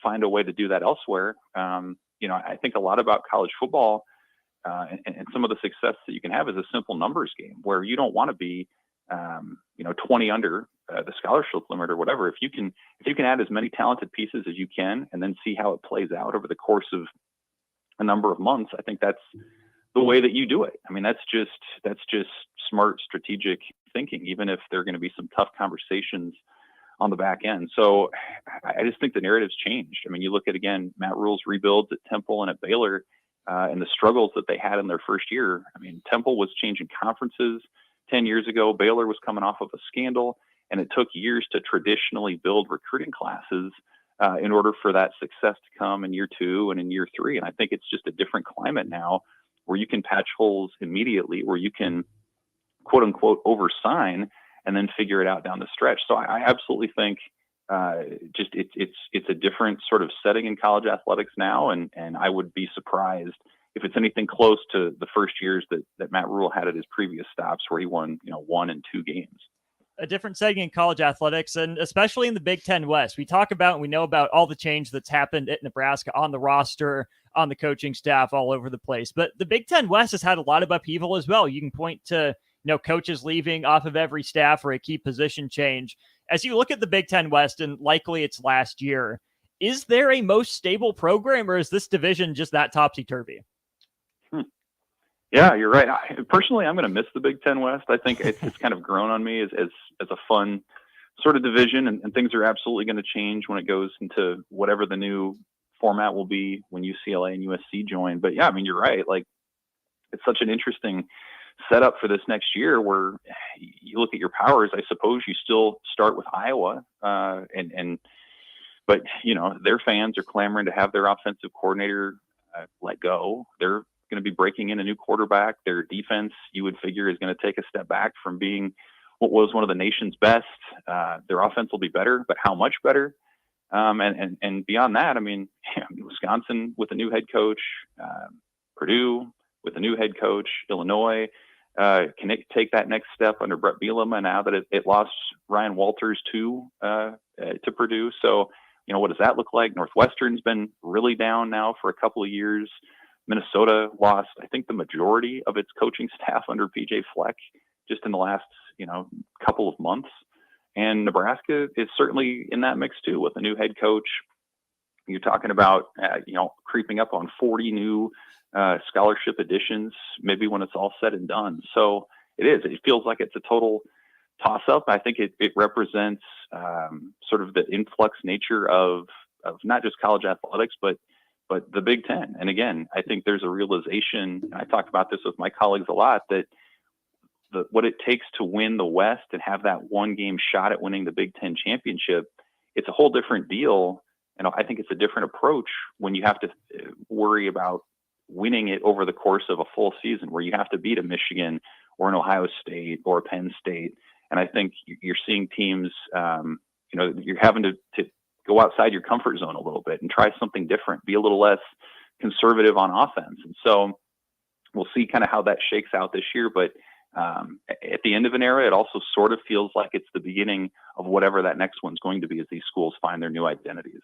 find a way to do that elsewhere. I think a lot about college football and some of the success that you can have is a simple numbers game, where you don't want to be 20 under the scholarship limit or whatever. If you can add as many talented pieces as you can, and then see how it plays out over the course of a number of months, I think that's the way that you do it. I mean, that's just smart, strategic thinking, even if there are going to be some tough conversations on the back end. So I just think the narrative's changed. I mean, you look at, again, Matt Rule's rebuilds at Temple and at Baylor, and the struggles that they had in their first year. I mean, Temple was changing conferences 10 years ago. Baylor was coming off of a scandal, and it took years to traditionally build recruiting classes in order for that success to come in year 2 and in year 3. And I think it's just a different climate now, where you can patch holes immediately, where you can, quote unquote, oversign and then figure it out down the stretch. So I absolutely think it's a different sort of setting in college athletics now. And I would be surprised if it's anything close to the first years that Matt Rule had at his previous stops, where he won, 1 and 2 games. A different setting in college athletics, and especially in the Big Ten West. We talk about and we know about all the change that's happened at Nebraska on the roster, on the coaching staff, all over the place. But the Big Ten West has had a lot of upheaval as well. You can point to, coaches leaving off of every staff or a key position change. As you look at the Big Ten West, and likely it's last year, is there a most stable program, or is this division just that topsy-turvy? Yeah, you're right. Personally, I'm going to miss the Big Ten West. I think it's kind of grown on me as a fun sort of division, and things are absolutely going to change when it goes into whatever the new format will be when UCLA and USC join. But yeah, I mean, you're right. Like, it's such an interesting setup for this next year where you look at your powers. I suppose you still start with Iowa, but their fans are clamoring to have their offensive coordinator let go. They're going to be breaking in a new quarterback. Their defense, you would figure, is going to take a step back from being what was one of the nation's best. Their offense will be better, but how much better? And beyond that, I mean, Wisconsin with a new head coach, Purdue with a new head coach, Illinois, can it take that next step under Brett Bielema now that it lost Ryan Walters to Purdue? So, what does that look like? Northwestern's been really down now for a couple of years. Minnesota lost, I think, the majority of its coaching staff under PJ Fleck just in the last, couple of months. And Nebraska is certainly in that mix too with a new head coach. You're talking about, creeping up on 40 new scholarship additions, maybe when it's all said and done. So it feels like it's a total toss up. I think it represents sort of the influx nature of not just college athletics, but the Big Ten. And again, I think there's a realization, and I talk about this with my colleagues a lot, that what it takes to win the West and have that one game shot at winning the Big Ten championship, it's a whole different deal. And I think it's a different approach when you have to worry about winning it over the course of a full season, where you have to beat a Michigan or an Ohio State or Penn State. And I think you're seeing teams, you're having to go outside your comfort zone a little bit and try something different, be a little less conservative on offense. And so we'll see kind of how that shakes out this year. But at the end of an era, it also sort of feels like it's the beginning of whatever that next one's going to be as these schools find their new identities.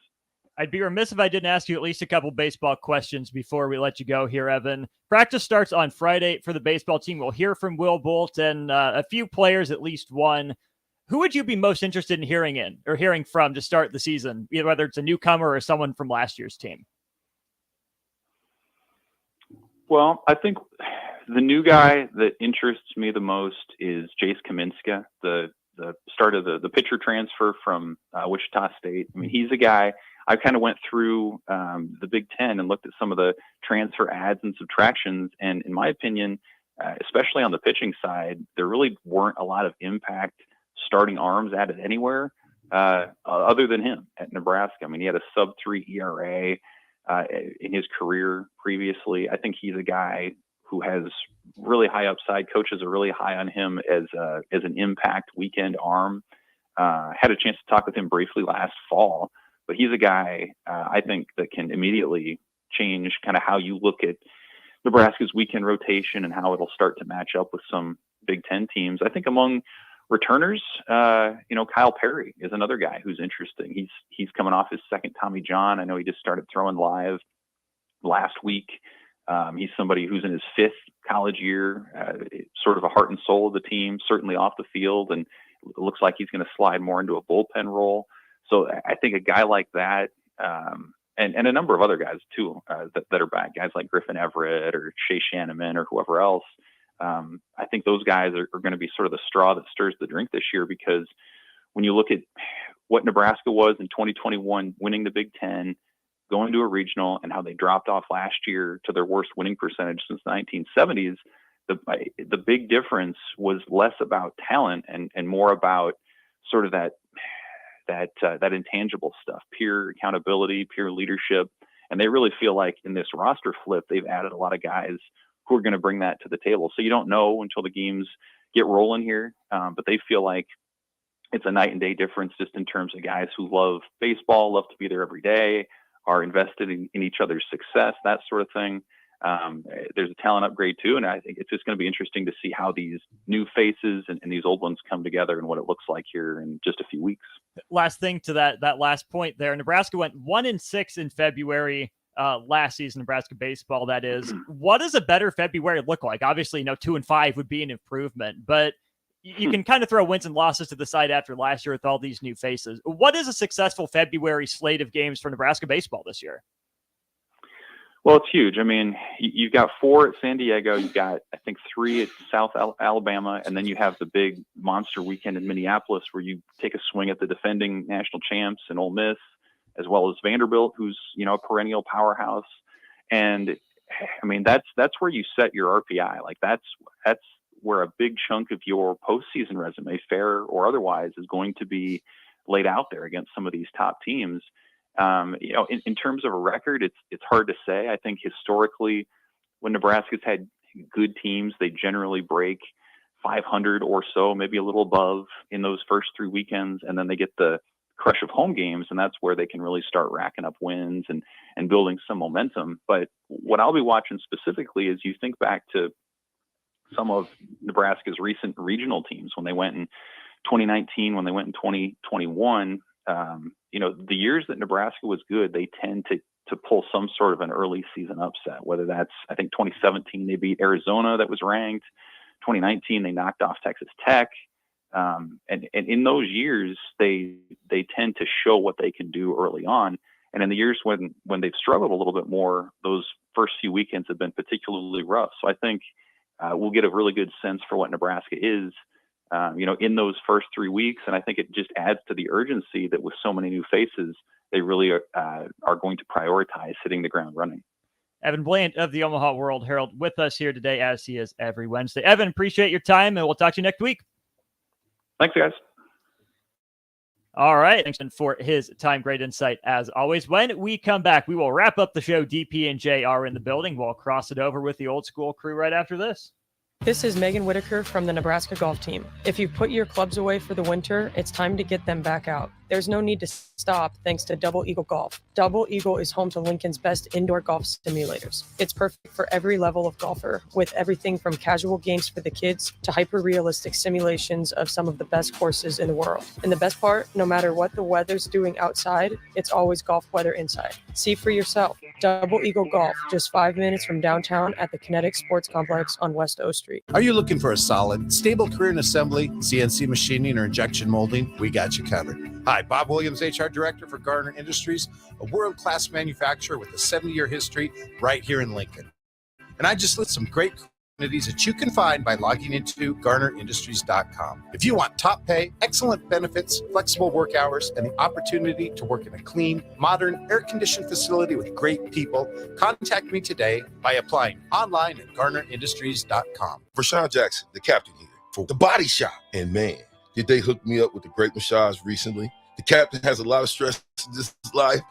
I'd be remiss if I didn't ask you at least a couple baseball questions before we let you go here, Evan. Practice starts on Friday for the baseball team. We'll hear from Will Bolt and a few players, at least one. Who would you be most interested in hearing from to start the season, whether it's a newcomer or someone from last year's team? Well, I think the new guy that interests me the most is Jace Kaminska, the start of the pitcher transfer from Wichita State. I mean, he's a guy. I kind of went through the Big Ten and looked at some of the transfer adds and subtractions. And in my opinion, especially on the pitching side, there really weren't a lot of impact starting arms added anywhere other than him at Nebraska. I mean, he had a sub-3 ERA in his career previously. I think he's a guy who has really high upside. Coaches are really high on him as an impact weekend arm. Had a chance to talk with him briefly last fall, but he's a guy I think that can immediately change kind of how you look at Nebraska's weekend rotation and how it'll start to match up with some Big Ten teams. I think among returners, Kyle Perry is another guy who's interesting. He's coming off his second Tommy John. I know he just started throwing live last week. He's somebody who's in his fifth college year, sort of a heart and soul of the team, certainly off the field, and it looks like he's going to slide more into a bullpen role. So I think a guy like that, and a number of other guys too that are back, guys like Griffin Everett or Shea Shanneman or whoever else. I think those guys are going to be sort of the straw that stirs the drink this year, because when you look at what Nebraska was in 2021, winning the Big Ten, going to a regional, and how they dropped off last year to their worst winning percentage since the 1970s, the big difference was less about talent and more about sort of that intangible stuff, peer accountability, peer leadership. And they really feel like in this roster flip, they've added a lot of guys who are going to bring that to the table. So you don't know until the games get rolling here, but they feel like it's a night and day difference just in terms of guys who love baseball, love to be there every day, are invested in each other's success, that sort of thing. There's a talent upgrade too, and I think it's just going to be interesting to see how these new faces and these old ones come together and what it looks like here in just a few weeks. Last thing to that last point there, Nebraska went 1-6 in February. last season Nebraska baseball, that is. What does a better February look like? Obviously, 2-5 would be an improvement, but you can kind of throw wins and losses to the side after last year with all these new faces. What is a successful February slate of games for Nebraska baseball this year? Well, it's huge. I mean, you've got 4 at San Diego. You've got, I think, 3 at South Alabama. And then you have the big monster weekend in Minneapolis where you take a swing at the defending national champs and Ole Miss, as well as Vanderbilt, who's, a perennial powerhouse. And I mean, that's where you set your RPI. Like that's where a big chunk of your postseason resume, fair or otherwise, is going to be laid out there against some of these top teams. In terms of a record, it's hard to say. I think historically, when Nebraska's had good teams, they generally break 500 or so, maybe a little above in those first 3 weekends, and then they get the crush of home games, and that's where they can really start racking up wins and building some momentum. But what I'll be watching specifically is you think back to some of Nebraska's recent regional teams when they went in 2019, when they went in 2021. The years that Nebraska was good, they tend to pull some sort of an early season upset, whether that's, I think 2017, they beat Arizona that was ranked. 2019, they knocked off Texas Tech. And in those years, they tend to show what they can do early on. And in the years when they've struggled a little bit more, those first few weekends have been particularly rough. So I think we'll get a really good sense for what Nebraska is, in those first 3 weeks. And I think it just adds to the urgency that with so many new faces, they really are going to prioritize hitting the ground running. Evan Bland of the Omaha World Herald with us here today, as he is every Wednesday. Evan, appreciate your time, and we'll talk to you next week. Thanks, guys. All right. Thanks for his time. Great insight, as always. When we come back, we will wrap up the show. DP and J are in the building. We'll cross it over with the old school crew right after this. This is Megan Whitaker from the Nebraska golf team. If you've put your clubs away for the winter, it's time to get them back out. There's no need to stop thanks to Double Eagle Golf. Double Eagle is home to Lincoln's best indoor golf simulators. It's perfect for every level of golfer, with everything from casual games for the kids to hyper-realistic simulations of some of the best courses in the world. And the best part, no matter what the weather's doing outside, it's always golf weather inside. See for yourself. Double Eagle Golf, just 5 minutes from downtown at the Kinetic Sports Complex on West O Street. Are you looking for a solid, stable career in assembly, CNC machining, or injection molding? We got you covered. Hi, Bob Williams, HR Director for Garner Industries, a world-class manufacturer with a 70-year history right here in Lincoln. And I just list some great opportunities that you can find by logging into GarnerIndustries.com. If you want top pay, excellent benefits, flexible work hours, and the opportunity to work in a clean, modern, air-conditioned facility with great people, contact me today by applying online at GarnerIndustries.com. For Sean Jackson, the captain here, for The Body Shop. And man, did they hook me up with a great massage recently? The captain has a lot of stress in this life.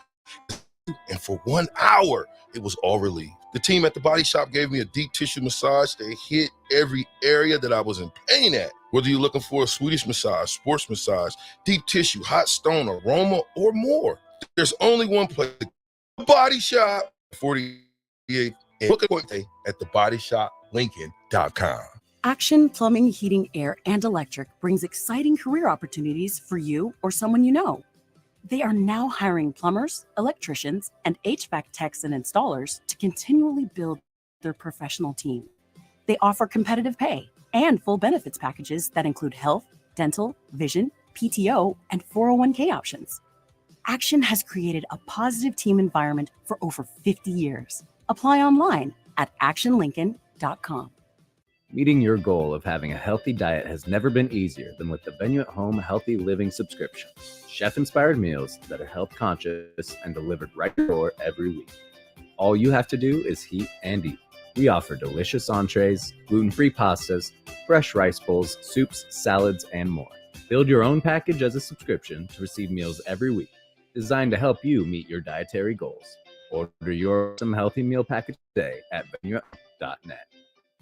And for 1 hour, it was all relieved. The team at The Body Shop gave me a deep tissue massage that hit every area that I was in pain at. Whether you're looking for a Swedish massage, sports massage, deep tissue, hot stone, aroma, or more, there's only one place. The Body Shop, 48 and book a day at thebodyshoplincoln.com. Action Plumbing, Heating, Air, and Electric brings exciting career opportunities for you or someone you know. They are now hiring plumbers, electricians, and HVAC techs and installers to continually build their professional team. They offer competitive pay and full benefits packages that include health, dental, vision, PTO, and 401k options. Action has created a positive team environment for over 50 years. Apply online at actionlincoln.com. Meeting your goal of having a healthy diet has never been easier than with the Venue at Home Healthy Living subscription. Chef-inspired meals that are health conscious and delivered right to your door every week. All you have to do is heat and eat. We offer delicious entrees, gluten-free pastas, fresh rice bowls, soups, salads, and more. Build your own package as a subscription to receive meals every week, designed to help you meet your dietary goals. Order your some healthy meal package today at venueat.net.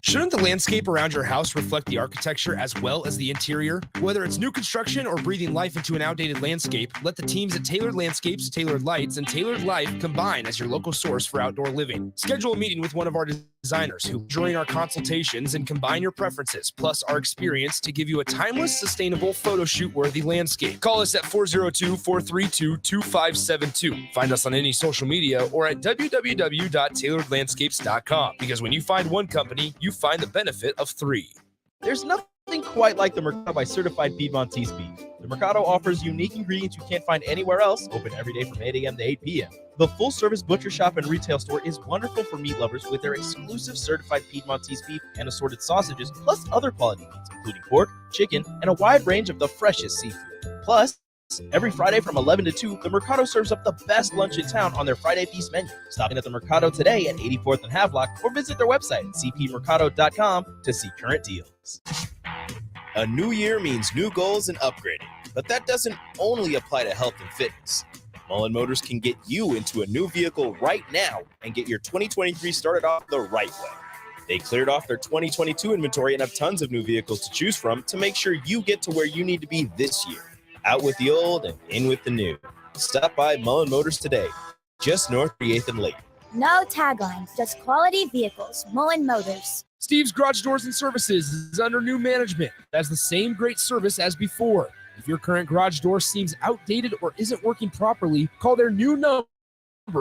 Shouldn't the landscape around your house reflect the architecture as well as the interior? Whether it's new construction or breathing life into an outdated landscape, let the teams at Tailored Landscapes, Tailored Lights, and Tailored Life combine as your local source for outdoor living. Schedule a meeting with one of our designers who join our consultations and combine your preferences plus our experience to give you a timeless, sustainable, photo shoot worthy landscape. Call us at 402-432-2572. Find us on any social media or at www.tailoredlandscapes.com, because when you find one company, you find the benefit of 3. There's nothing quite like the Mercado by Certified Piedmontese beef. The Mercado offers unique ingredients you can't find anywhere else, open every day from 8 a.m. to 8 p.m. The full-service butcher shop and retail store is wonderful for meat lovers with their exclusive certified Piedmontese beef and assorted sausages, plus other quality meats, including pork, chicken, and a wide range of the freshest seafood. Plus, every Friday from 11 to 2, the Mercado serves up the best lunch in town on their Friday Feast menu. Stop in at the Mercado today at 84th and Havelock or visit their website at cpmercado.com to see current deals. A new year means new goals and upgrading, but that doesn't only apply to health and fitness. Mullen Motors can get you into a new vehicle right now and get your 2023 started off the right way. They cleared off their 2022 inventory and have tons of new vehicles to choose from to make sure you get to where you need to be this year. Out with the old and in with the new. Stop by Mullen Motors today, just north of 8th and Lake. No taglines, just quality vehicles. Mullen Motors. Steve's Garage Doors and Services is under new management. It has the same great service as before. If your current garage door seems outdated or isn't working properly, call their new number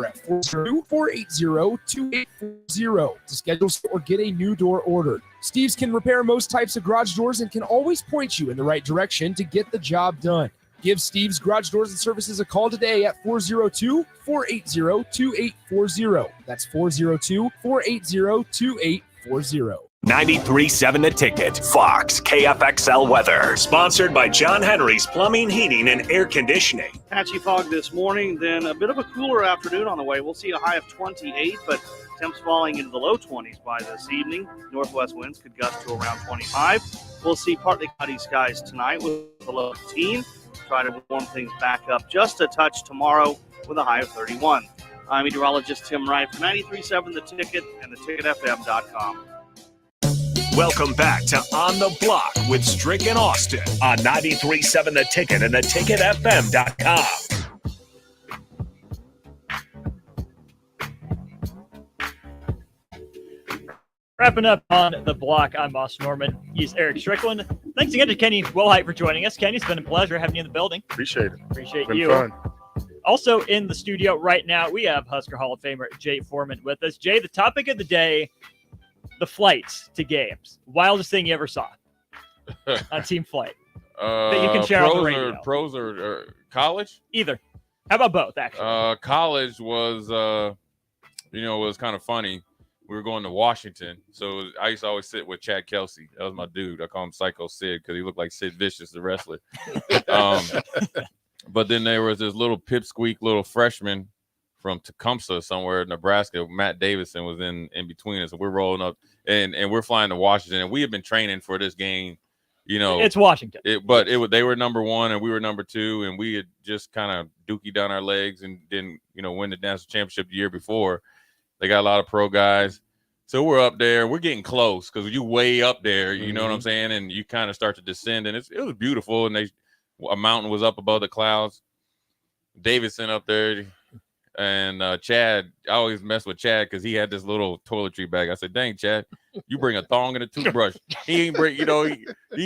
at 402-480-2840 to schedule or get a new door ordered. Steve's can repair most types of garage doors and can always point you in the right direction to get the job done. Give Steve's Garage Doors and Services a call today at 402-480-2840. That's 402-480-2840. 93.7 The Ticket, Fox, KFXL weather. Sponsored by John Henry's Plumbing, Heating, and Air Conditioning. Patchy fog this morning, then a bit of a cooler afternoon on the way. We'll see a high of 28, but temps falling into the low 20s by this evening. Northwest winds could gust to around 25. We'll see partly cloudy skies tonight with a low of 15. Try to warm things back up just a touch tomorrow with a high of 31. I'm meteorologist Tim Wright from 93.7 The Ticket and theticketfm.com. Welcome back to On the Block with Strick and Austin on 93.7 The Ticket and theticketfm.com. Wrapping up On the Block, I'm Austin Norman. He's Eric Strickland. Thanks again to Kenny Wilhite for joining us. Kenny, it's been a pleasure having you in the building. Appreciate it. Appreciate Been you. fun. Also in the studio right now, we have Husker Hall of Famer Jay Foreman with us. Jay, the topic of the day, the flights to games. Wildest thing you ever saw on team flight that you can share on the radio. Pros or college? Either. How about both, actually? College was, was kind of funny. We were going to Washington, so I used to always sit with Chad Kelsey. That was my dude. I call him Psycho Sid because he looked like Sid Vicious, the wrestler. But then there was this little pipsqueak little freshman from Tecumseh somewhere in Nebraska. Matt Davidson was in between us. And we're rolling up, and we're flying to Washington. And we had been training for this game. It's Washington. They were number one, and we were number two, and we had just kind of dookie down our legs and didn't, win the national championship the year before. They got a lot of pro guys. So we're up there. We're getting close because you way up there, you know what I'm saying? And you kind of start to descend, and it was beautiful. And a mountain was up above the clouds. Davidson up there. And Chad, I always mess with Chad because he had this little toiletry bag. I said, "Dang, Chad, you bring a thong and a toothbrush." He ain't bring, he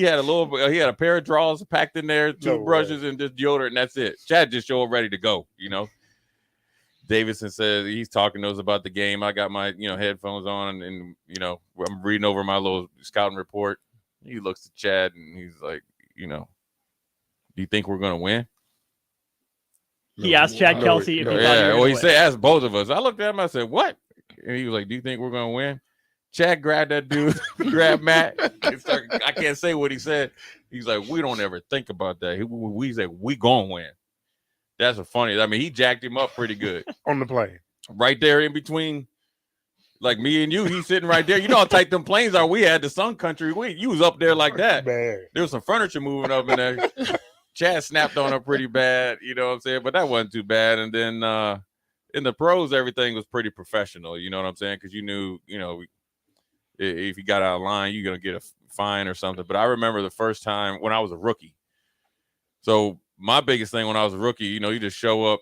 had he had a pair of drawers packed in there, toothbrushes and just deodorant, and that's it. Chad just showed up ready to go. Davidson says he's talking to us about the game. I got my headphones on, and I'm reading over my little scouting report. He looks at Chad and he's like, "Do you think we're gonna win?" He asked Chad Kelsey if he thought he said, asked both of us. I looked at him, I said, "What?" And he was like, "Do you think we're going to win?" Chad grabbed that dude, grabbed Matt. I can't say what he said. He's like, "We don't ever think about that." We said, "We going to win." That's a funny. I mean, he jacked him up pretty good. On the plane. Right there in between, like me and you, he's sitting right there. You know how tight them planes are. We had the Sun Country. You was up there like that. Man. There was some furniture moving up in there. Chad snapped on her pretty bad, you know what I'm saying? But that wasn't too bad. And then in the pros, everything was pretty professional, you know what I'm saying? Because you knew, if you got out of line, you're going to get a fine or something. But I remember the first time when I was a rookie. So my biggest thing when I was a rookie, you just show up,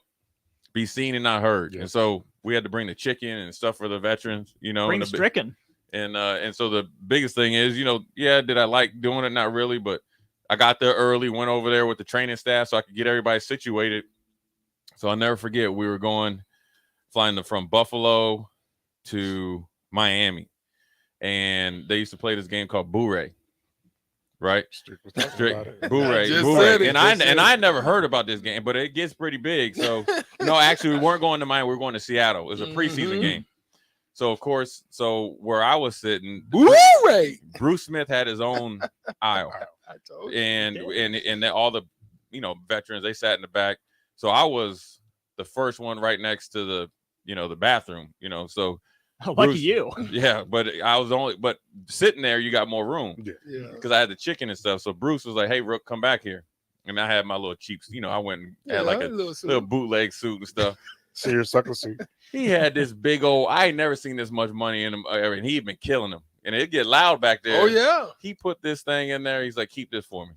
be seen and not heard. Yeah. And so we had to bring the chicken and stuff for the veterans, you know. Bring and stricken. And so the biggest thing is, you know, yeah, did I like doing it? Not really, but I got there early, went over there with the training staff so I could get everybody situated. So I'll never forget, we were flying from Buffalo to Miami, and they used to play this game called Boo-Ray, right? Boo-Ray. And I never heard about this game, but it gets pretty big. So no, actually, we weren't going to Miami. We were going to Seattle. It was a preseason game. So of course, where I was sitting, Boo-Ray. Bruce Smith had his own aisle, and all the, you know, veterans, they sat in the back. So I was the first one right next to the, you know, the bathroom, you know. So lucky you. Yeah, but I was but sitting there, you got more room. Yeah. Because I had the chicken and stuff. So Bruce was like, "Hey, Rook, come back here." And I had my little cheap, you know, I went and had like a little bootleg suit and stuff. Seersucker suit. He had this big old, I ain't never seen this much money in him, and he'd been killing him. And it'd get loud back there. Oh, yeah. He put this thing in there. He's like, "Keep this for me."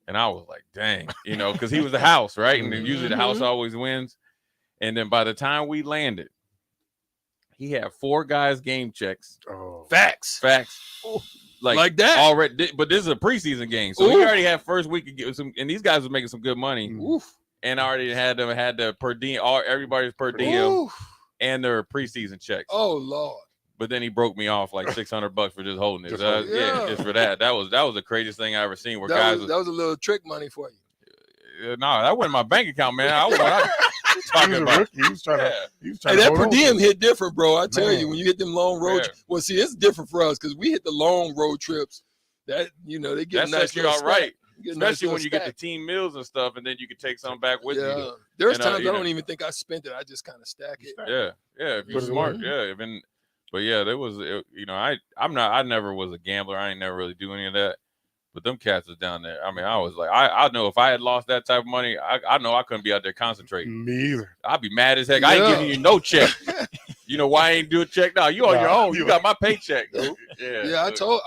And I was like, dang, you know, because he was the house, right? And then usually the house always wins. And then by the time we landed, he had 4 guys game checks. Oh. Facts. Like that. Already, but this is a preseason game. So we already had first week, and these guys were making some good money. And I already had the per diem, everybody's per diem, and their preseason checks. Oh, Lord. But then he broke me off like $600 for just holding it. Yeah. Just for that. That was the craziest thing I ever seen. Where That guys, was a little trick money for you. no, that wasn't my bank account, man. I was talking about. He was trying to. Hey, that per diem hit different, bro. I tell you, when you hit them long road. Well, see, it's different for us because we hit the long road trips. That, you know, they get That a nice sets you little all right. Get a nice Especially when little you get the stack. team meals and stuff, and then you can take some back with you. There's And, times you I don't know. even think I spent it. I just kind of stack it. Yeah, if you're Put it smart, away. But yeah, there was, you know, I never was a gambler. I ain't never really do any of that. But them cats was down there. I mean, I was like, I know if I had lost that type of money, I know I couldn't be out there concentrating. Me either. I'd be mad as heck. I ain't giving you no check. You know why I ain't do a check? No, you on your own. You got my paycheck. Yeah, I told.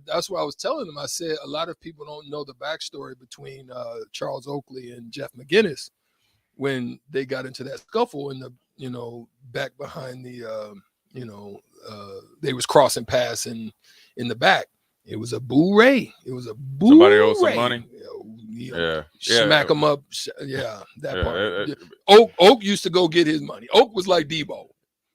That's what I was telling them. I said a lot of people don't know the backstory between Charles Oakley and Jeff McGinnis when they got into that scuffle in the, you know, back behind the, they was crossing paths in the back. It was a Boo-Ray. It was a Boo-Ray. Somebody owed some money. Yeah. Yeah. Smack them up. Yeah, that Yeah, part. Oak used to go get his money. Oak was like Debo.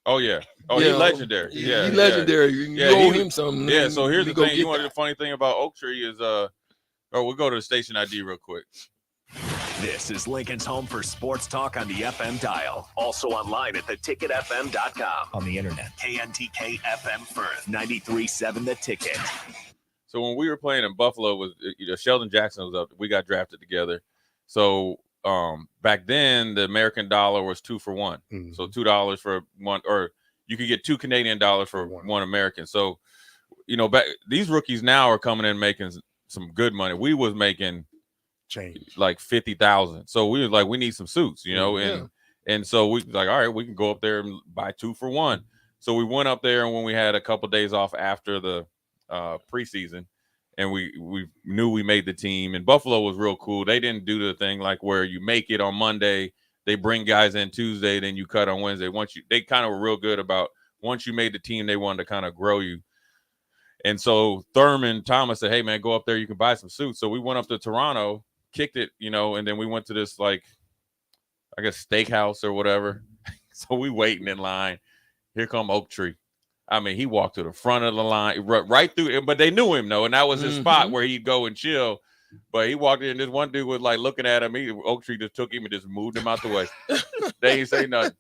Oh yeah. Oh, Yeah. he's legendary. He Yeah, legendary. You owe him something. Yeah. So here's You the go thing. get You want the funny thing about Oak Tree is we'll go to the station ID real quick. This is Lincoln's home for sports talk on the FM dial. Also online at theticketfm.com. On the internet. KNTK FM Firth. 93.7 The Ticket. So when we were playing in Buffalo, Sheldon Jackson was up. We got drafted together. So back then, the American dollar was 2 for 1. So $2 for one, or you could get 2 Canadian dollars for one American. So, you know, these rookies now are coming in making some good money. We was making change like 50,000. So we was like, we need some suits, you know, and so we was like, all right, we can go up there and buy 2 for 1. So we went up there, and when we had a couple days off after the preseason, and we knew we made the team, and Buffalo was real cool. They didn't do the thing like where you make it on Monday, they bring guys in Tuesday, then you cut on Wednesday. They kind of were real good about once you made the team, they wanted to kind of grow you. And so Thurman Thomas said, hey man, go up there, you can buy some suits. So we went up to Toronto, kicked it, you know, and then we went to this, like, I guess steakhouse or whatever. So we waiting in line. Here come Oak Tree. I mean, he walked to the front of the line, right through, but they knew him, though, and that was his spot where he'd go and chill. But he walked in, and this one dude was like looking at him. Oak Tree just took him and just moved him out the way. They ain't say nothing.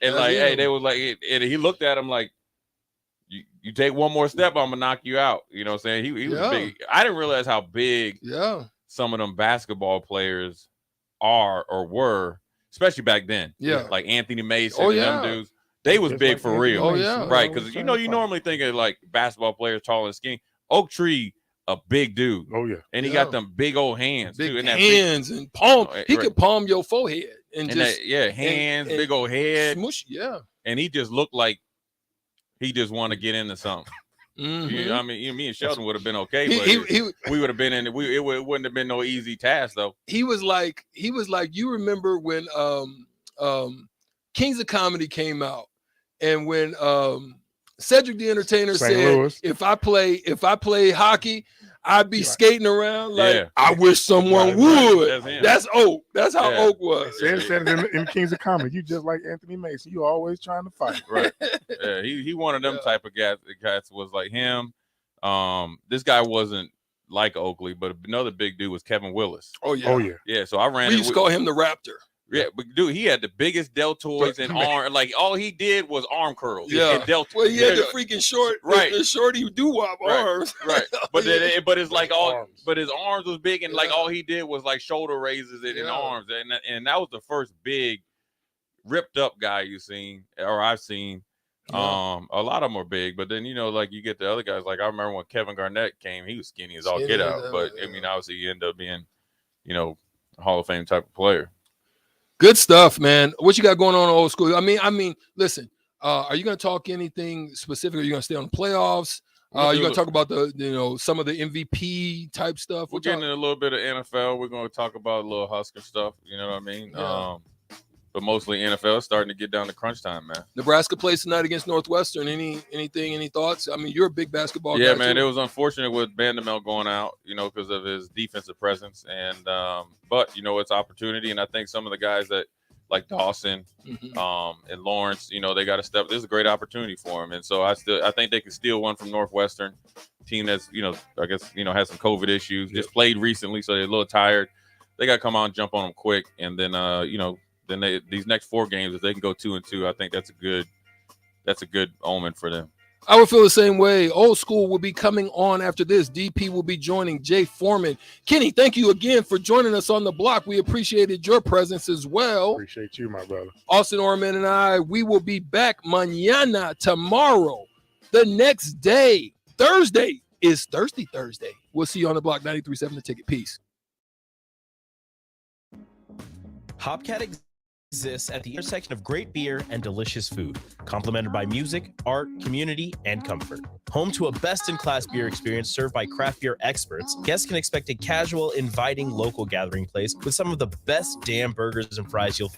And like, hey, they was like, and he looked at him like, you take one more step, I'm gonna knock you out. You know what I'm saying? He was big. I didn't realize how big some of them basketball players are or were, especially back then. Yeah. Like Anthony Mason and them dudes. They was big for real. Oh, yeah. Right. Because, you know, you normally think of like basketball players tall and skinny. Oak Tree, a big dude. Oh, yeah. And he got them big old hands. Big too. And that hands and palm. He could palm your forehead. And just, hands, big old head. Smush, yeah. And he just looked like he just want to get into something. You know, I mean, me and Sheldon would have been okay, but we would have been in it. It wouldn't have been no easy task, though. He was like, you remember when Kings of Comedy came out, and when Cedric the Entertainer St. said, Louis. if I play hockey, I'd be skating around like Yeah. I wish someone Right, would. that's him. That's Oak. That's how Yeah. Oak was. Said it in Kings of Comedy. You just like Anthony Mason. You always trying to fight. Right. Yeah, he one of them type of guys. Was like him. This guy wasn't like Oakley, but another big dude was Kevin Willis. Oh yeah. Oh yeah. Yeah, so I ran. We it used to with- call him the Raptor. Yeah, but dude, he had the biggest deltoids and arm. Like all he did was arm curls. Yeah. and deltoids. Well, he had the freaking short, Right. the shorty doo-wop arms. Right, but but it's like all, Arms. but his arms was big, and like all he did was like shoulder raises and arms, and that was the first big ripped up guy you seen or I've seen. Yeah. A lot of them are big, but then like you get the other guys. Like I remember when Kevin Garnett came, he was skinny as all Skinny get as out, hell, but yeah. I mean obviously he ended up being, a Hall of Fame type of player. Good stuff, man. What you got going on in old school? I mean, listen. Are you going to talk anything specific? Are you going to stay on the playoffs? We'll You do going a- to talk about the some of the MVP type stuff? We're getting a little bit of NFL. We're going to talk about a little Husker stuff. You know what I mean? Yeah. But mostly NFL is starting to get down to crunch time, man. Nebraska plays tonight against Northwestern. Any thoughts? I mean, you're a big basketball Yeah, guy. man. too. It was unfortunate with Bandamel going out, because of his defensive presence. And but it's opportunity, and I think some of the guys that like Dawson, and Lawrence, they got to step. This is a great opportunity for him, and so I think they can steal one from Northwestern, team that's I guess has some COVID issues. Just played recently, so they're a little tired. They got to come out and jump on them quick, and then then these next 4 games, if they can go 2-2, I think that's a good omen for them. I would feel the same way. Old school will be coming on after this. DP will be joining Jay Foreman. Kenny, thank you again for joining us on the block. We appreciated your presence as well. Appreciate you, my brother. Austin Orman and I, we will be back mañana, tomorrow, the next day. Thursday is Thursday. We'll see you on the block, 93.7 The Ticket. Peace. Hopcat exists at the intersection of great beer and delicious food, complemented by music, art, community, and comfort. Home to a best-in-class beer experience served by craft beer experts, guests can expect a casual, inviting local gathering place with some of the best damn burgers and fries you'll